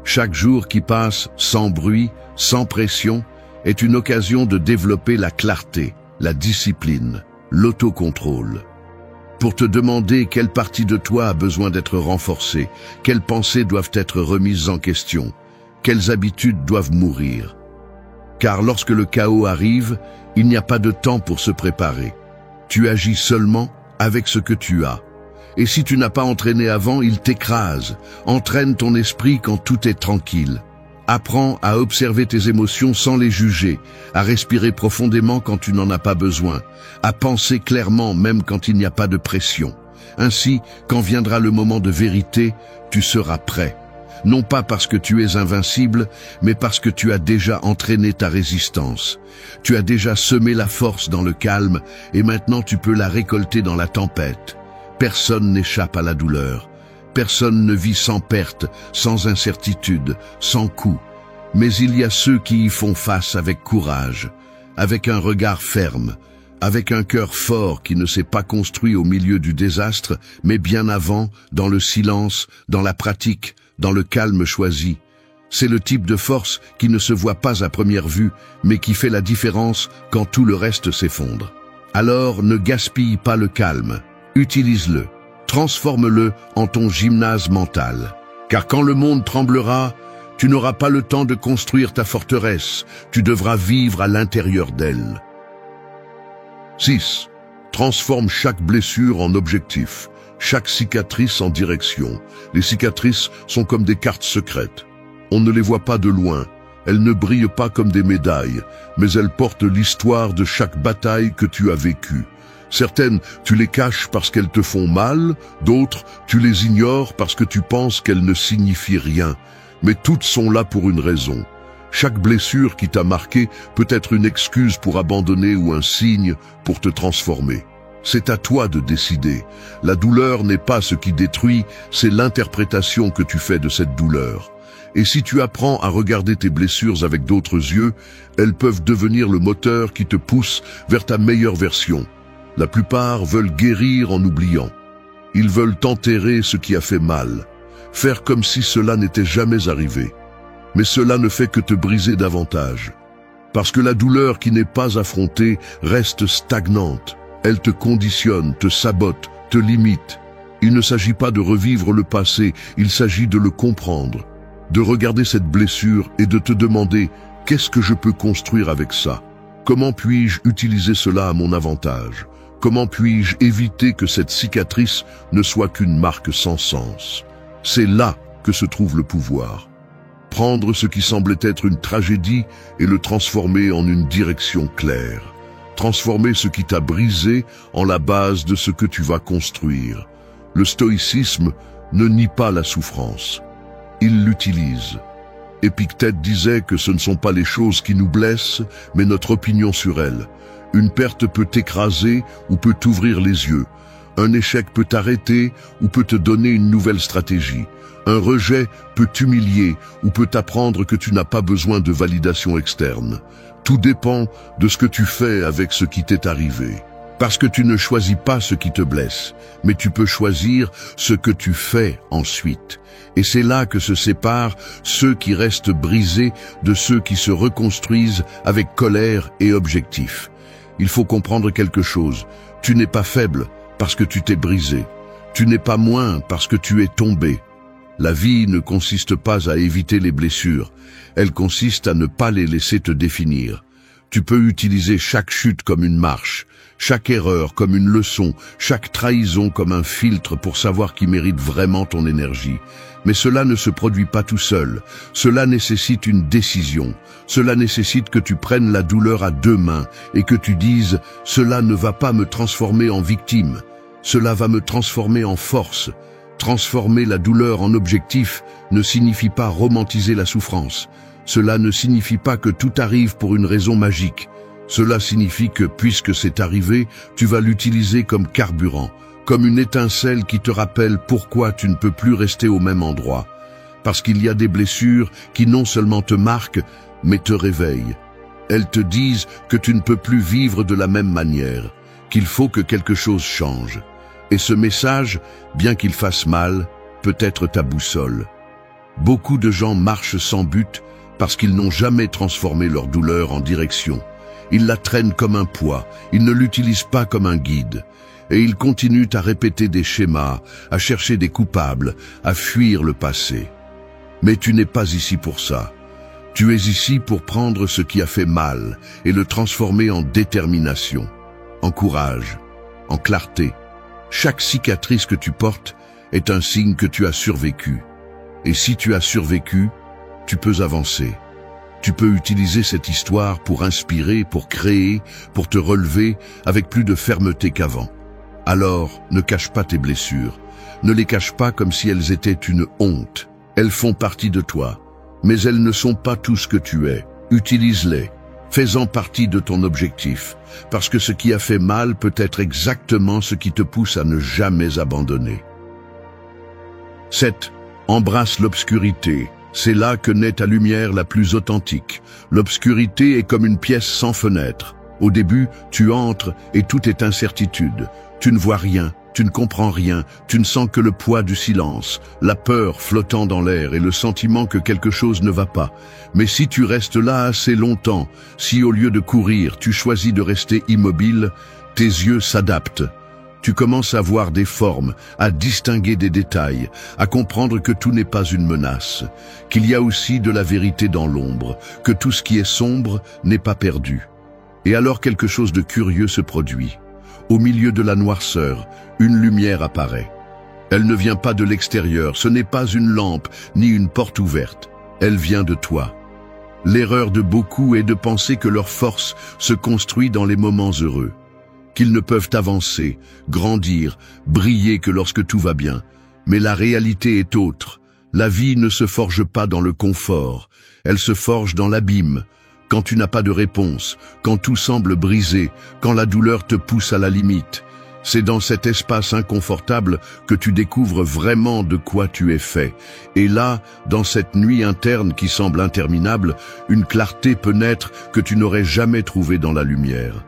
Chaque jour qui passe sans bruit, sans pression, est une occasion de développer la clarté, la discipline, l'autocontrôle. Pour te demander quelle partie de toi a besoin d'être renforcée, quelles pensées doivent être remises en question, quelles habitudes doivent mourir. Car lorsque le chaos arrive, il n'y a pas de temps pour se préparer. Tu agis seulement avec ce que tu as. Et si tu n'as pas entraîné avant, il t'écrase. Entraîne ton esprit quand tout est tranquille. Apprends à observer tes émotions sans les juger, à respirer profondément quand tu n'en as pas besoin, à penser clairement même quand il n'y a pas de pression. Ainsi, quand viendra le moment de vérité, tu seras prêt. Non pas parce que tu es invincible, mais parce que tu as déjà entraîné ta résistance. Tu as déjà semé la force dans le calme et maintenant tu peux la récolter dans la tempête. Personne n'échappe à la douleur. Personne ne vit sans perte, sans incertitude, sans coup. Mais il y a ceux qui y font face avec courage, avec un regard ferme, avec un cœur fort qui ne s'est pas construit au milieu du désastre, mais bien avant, dans le silence, dans la pratique, dans le calme choisi. C'est le type de force qui ne se voit pas à première vue, mais qui fait la différence quand tout le reste s'effondre. Alors ne gaspille pas le calme, utilise-le. Transforme-le en ton gymnase mental. Car quand le monde tremblera, tu n'auras pas le temps de construire ta forteresse, tu devras vivre à l'intérieur d'elle. 6. Transforme chaque blessure en objectif, chaque cicatrice en direction. Les cicatrices sont comme des cartes secrètes. On ne les voit pas de loin, elles ne brillent pas comme des médailles, mais elles portent l'histoire de chaque bataille que tu as vécue. Certaines, tu les caches parce qu'elles te font mal, d'autres, tu les ignores parce que tu penses qu'elles ne signifient rien. Mais toutes sont là pour une raison. Chaque blessure qui t'a marqué peut être une excuse pour abandonner ou un signe pour te transformer. C'est à toi de décider. La douleur n'est pas ce qui détruit, c'est l'interprétation que tu fais de cette douleur. Et si tu apprends à regarder tes blessures avec d'autres yeux, elles peuvent devenir le moteur qui te pousse vers ta meilleure version. La plupart veulent guérir en oubliant. Ils veulent enterrer ce qui a fait mal, faire comme si cela n'était jamais arrivé. Mais cela ne fait que te briser davantage. Parce que la douleur qui n'est pas affrontée reste stagnante. Elle te conditionne, te sabote, te limite. Il ne s'agit pas de revivre le passé, il s'agit de le comprendre. De regarder cette blessure et de te demander « Qu'est-ce que je peux construire avec ça? Comment puis-je utiliser cela à mon avantage ? Comment puis-je éviter que cette cicatrice ne soit qu'une marque sans sens ?» C'est là que se trouve le pouvoir. Prendre ce qui semblait être une tragédie et le transformer en une direction claire. Transformer ce qui t'a brisé en la base de ce que tu vas construire. Le stoïcisme ne nie pas la souffrance. Il l'utilise. Épictète disait que ce ne sont pas les choses qui nous blessent, mais notre opinion sur elles. Une perte peut t'écraser ou peut t'ouvrir les yeux. Un échec peut t'arrêter ou peut te donner une nouvelle stratégie. Un rejet peut t'humilier ou peut t'apprendre que tu n'as pas besoin de validation externe. Tout dépend de ce que tu fais avec ce qui t'est arrivé. Parce que tu ne choisis pas ce qui te blesse, mais tu peux choisir ce que tu fais ensuite. Et c'est là que se séparent ceux qui restent brisés de ceux qui se reconstruisent avec colère et objectif. Il faut comprendre quelque chose. Tu n'es pas faible parce que tu t'es brisé. Tu n'es pas moins parce que tu es tombé. La vie ne consiste pas à éviter les blessures. Elle consiste à ne pas les laisser te définir. Tu peux utiliser chaque chute comme une marche, chaque erreur comme une leçon, chaque trahison comme un filtre pour savoir qui mérite vraiment ton énergie. Mais cela ne se produit pas tout seul. Cela nécessite une décision. Cela nécessite que tu prennes la douleur à deux mains et que tu dises « Cela ne va pas me transformer en victime. Cela va me transformer en force. » Transformer la douleur en objectif ne signifie pas romantiser la souffrance. Cela ne signifie pas que tout arrive pour une raison magique. Cela signifie que, puisque c'est arrivé, tu vas l'utiliser comme carburant, comme une étincelle qui te rappelle pourquoi tu ne peux plus rester au même endroit. Parce qu'il y a des blessures qui non seulement te marquent, mais te réveillent. Elles te disent que tu ne peux plus vivre de la même manière, qu'il faut que quelque chose change. Et ce message, bien qu'il fasse mal, peut être ta boussole. Beaucoup de gens marchent sans but parce qu'ils n'ont jamais transformé leur douleur en direction. Ils la traînent comme un poids, ils ne l'utilisent pas comme un guide. Et ils continuent à répéter des schémas, à chercher des coupables, à fuir le passé. Mais tu n'es pas ici pour ça. Tu es ici pour prendre ce qui a fait mal et le transformer en détermination, en courage, en clarté. Chaque cicatrice que tu portes est un signe que tu as survécu. Et si tu as survécu, tu peux avancer. Tu peux utiliser cette histoire pour inspirer, pour créer, pour te relever avec plus de fermeté qu'avant. Alors, ne cache pas tes blessures. Ne les cache pas comme si elles étaient une honte. Elles font partie de toi, mais elles ne sont pas tout ce que tu es. Utilise-les. Fais-en partie de ton objectif, parce que ce qui a fait mal peut être exactement ce qui te pousse à ne jamais abandonner. 7. Embrasse l'obscurité. C'est là que naît ta lumière la plus authentique. L'obscurité est comme une pièce sans fenêtre. Au début, tu entres et tout est incertitude. Tu ne vois rien, tu ne comprends rien, tu ne sens que le poids du silence, la peur flottant dans l'air et le sentiment que quelque chose ne va pas. Mais si tu restes là assez longtemps, si au lieu de courir, tu choisis de rester immobile, tes yeux s'adaptent. Tu commences à voir des formes, à distinguer des détails, à comprendre que tout n'est pas une menace, qu'il y a aussi de la vérité dans l'ombre, que tout ce qui est sombre n'est pas perdu. Et alors quelque chose de curieux se produit. Au milieu de la noirceur, une lumière apparaît. Elle ne vient pas de l'extérieur, ce n'est pas une lampe, ni une porte ouverte. Elle vient de toi. L'erreur de beaucoup est de penser que leur force se construit dans les moments heureux, qu'ils ne peuvent avancer, grandir, briller que lorsque tout va bien. Mais la réalité est autre. La vie ne se forge pas dans le confort, elle se forge dans l'abîme. Quand tu n'as pas de réponse, quand tout semble brisé, quand la douleur te pousse à la limite, c'est dans cet espace inconfortable que tu découvres vraiment de quoi tu es fait. Et là, dans cette nuit interne qui semble interminable, une clarté peut naître que tu n'aurais jamais trouvée dans la lumière.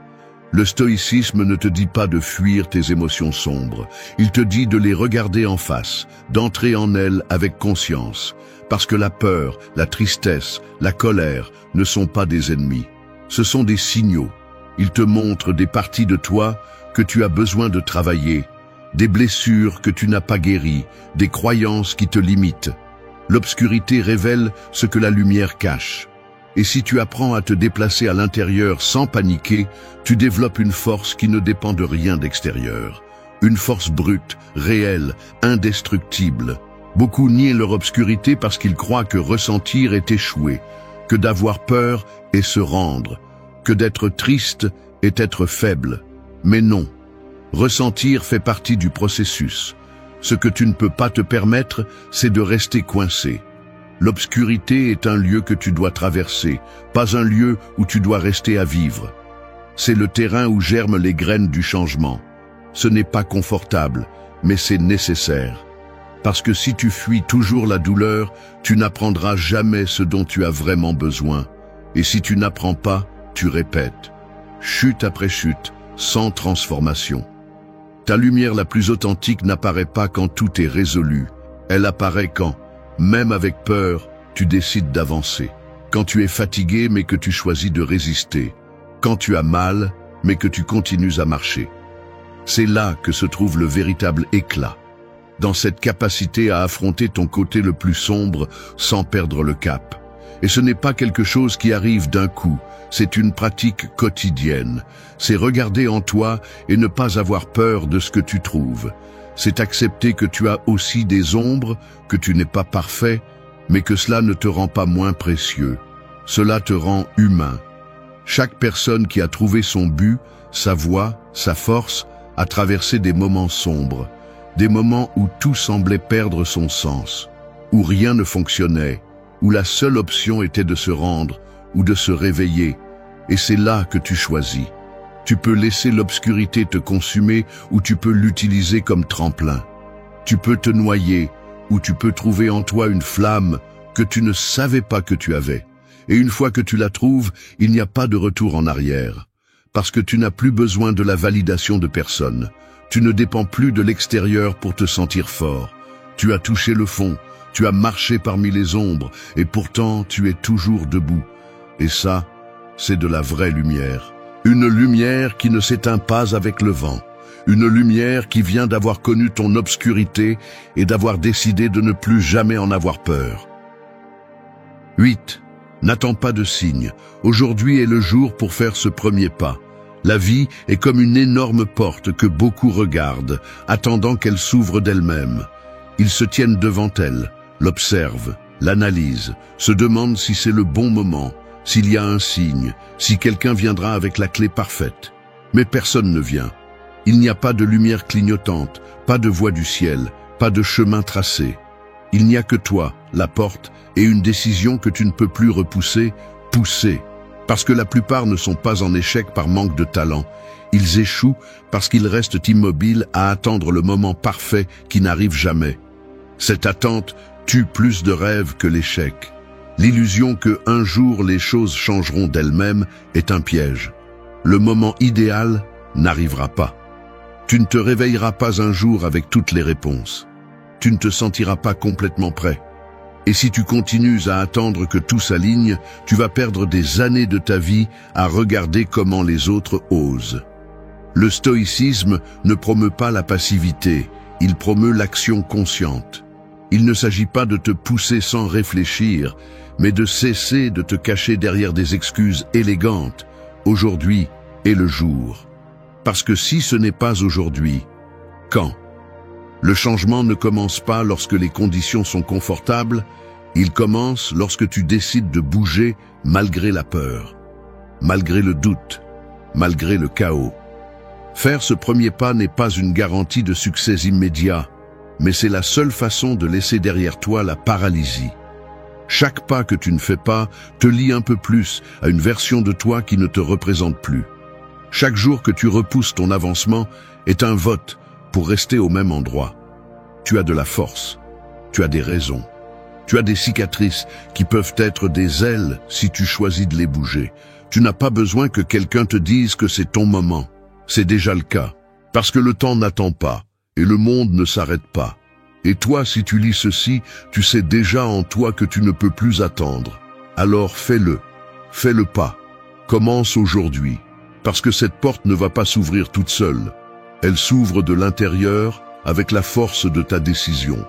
Le stoïcisme ne te dit pas de fuir tes émotions sombres. Il te dit de les regarder en face, d'entrer en elles avec conscience. Parce que la peur, la tristesse, la colère ne sont pas des ennemis. Ce sont des signaux. Ils te montrent des parties de toi que tu as besoin de travailler, des blessures que tu n'as pas guéries, des croyances qui te limitent. L'obscurité révèle ce que la lumière cache. Et si tu apprends à te déplacer à l'intérieur sans paniquer, tu développes une force qui ne dépend de rien d'extérieur. Une force brute, réelle, indestructible. Beaucoup nient leur obscurité parce qu'ils croient que ressentir est échouer, que d'avoir peur est se rendre, que d'être triste est être faible. Mais non, ressentir fait partie du processus. Ce que tu ne peux pas te permettre, c'est de rester coincé. L'obscurité est un lieu que tu dois traverser, pas un lieu où tu dois rester à vivre. C'est le terrain où germent les graines du changement. Ce n'est pas confortable, mais c'est nécessaire. Parce que si tu fuis toujours la douleur, tu n'apprendras jamais ce dont tu as vraiment besoin. Et si tu n'apprends pas, tu répètes. Chute après chute, sans transformation. Ta lumière la plus authentique n'apparaît pas quand tout est résolu. Elle apparaît quand, même avec peur, tu décides d'avancer. Quand tu es fatigué mais que tu choisis de résister. Quand tu as mal mais que tu continues à marcher. C'est là que se trouve le véritable éclat. Dans cette capacité à affronter ton côté le plus sombre sans perdre le cap. Et ce n'est pas quelque chose qui arrive d'un coup, c'est une pratique quotidienne. C'est regarder en toi et ne pas avoir peur de ce que tu trouves. C'est accepter que tu as aussi des ombres, que tu n'es pas parfait, mais que cela ne te rend pas moins précieux. Cela te rend humain. Chaque personne qui a trouvé son but, sa voie, sa force, a traversé des moments sombres, des moments où tout semblait perdre son sens, où rien ne fonctionnait, où la seule option était de se rendre ou de se réveiller. Et c'est là que tu choisis. Tu peux laisser l'obscurité te consumer ou tu peux l'utiliser comme tremplin. Tu peux te noyer ou tu peux trouver en toi une flamme que tu ne savais pas que tu avais. Et une fois que tu la trouves, il n'y a pas de retour en arrière. Parce que tu n'as plus besoin de la validation de personne. Tu ne dépends plus de l'extérieur pour te sentir fort. Tu as touché le fond, tu as marché parmi les ombres, et pourtant tu es toujours debout. Et ça, c'est de la vraie lumière. Une lumière qui ne s'éteint pas avec le vent. Une lumière qui vient d'avoir connu ton obscurité et d'avoir décidé de ne plus jamais en avoir peur. 8. N'attends pas de signe. Aujourd'hui est le jour pour faire ce premier pas. La vie est comme une énorme porte que beaucoup regardent, attendant qu'elle s'ouvre d'elle-même. Ils se tiennent devant elle, l'observent, l'analysent, se demandent si c'est le bon moment, s'il y a un signe, si quelqu'un viendra avec la clé parfaite. Mais personne ne vient. Il n'y a pas de lumière clignotante, pas de voix du ciel, pas de chemin tracé. Il n'y a que toi, la porte, et une décision que tu ne peux plus repousser, pousser. Parce que la plupart ne sont pas en échec par manque de talent. Ils échouent parce qu'ils restent immobiles à attendre le moment parfait qui n'arrive jamais. Cette attente tue plus de rêves que l'échec. L'illusion que un jour les choses changeront d'elles-mêmes est un piège. Le moment idéal n'arrivera pas. Tu ne te réveilleras pas un jour avec toutes les réponses. Tu ne te sentiras pas complètement prêt. Et si tu continues à attendre que tout s'aligne, tu vas perdre des années de ta vie à regarder comment les autres osent. Le stoïcisme ne promeut pas la passivité, il promeut l'action consciente. Il ne s'agit pas de te pousser sans réfléchir, mais de cesser de te cacher derrière des excuses élégantes. Aujourd'hui est le jour. Parce que si ce n'est pas aujourd'hui, quand ? Le changement ne commence pas lorsque les conditions sont confortables, il commence lorsque tu décides de bouger malgré la peur, malgré le doute, malgré le chaos. Faire ce premier pas n'est pas une garantie de succès immédiat, mais c'est la seule façon de laisser derrière toi la paralysie. Chaque pas que tu ne fais pas te lie un peu plus à une version de toi qui ne te représente plus. Chaque jour que tu repousses ton avancement est un vote pour rester au même endroit. Tu as de la force, tu as des raisons, tu as des cicatrices qui peuvent être des ailes si tu choisis de les bouger. Tu n'as pas besoin que quelqu'un te dise que c'est ton moment. C'est déjà le cas, parce que le temps n'attend pas et le monde ne s'arrête pas. Et toi, si tu lis ceci, tu sais déjà en toi que tu ne peux plus attendre. Alors fais-le pas. Commence aujourd'hui, parce que cette porte ne va pas s'ouvrir toute seule. Elle s'ouvre de l'intérieur avec la force de ta décision.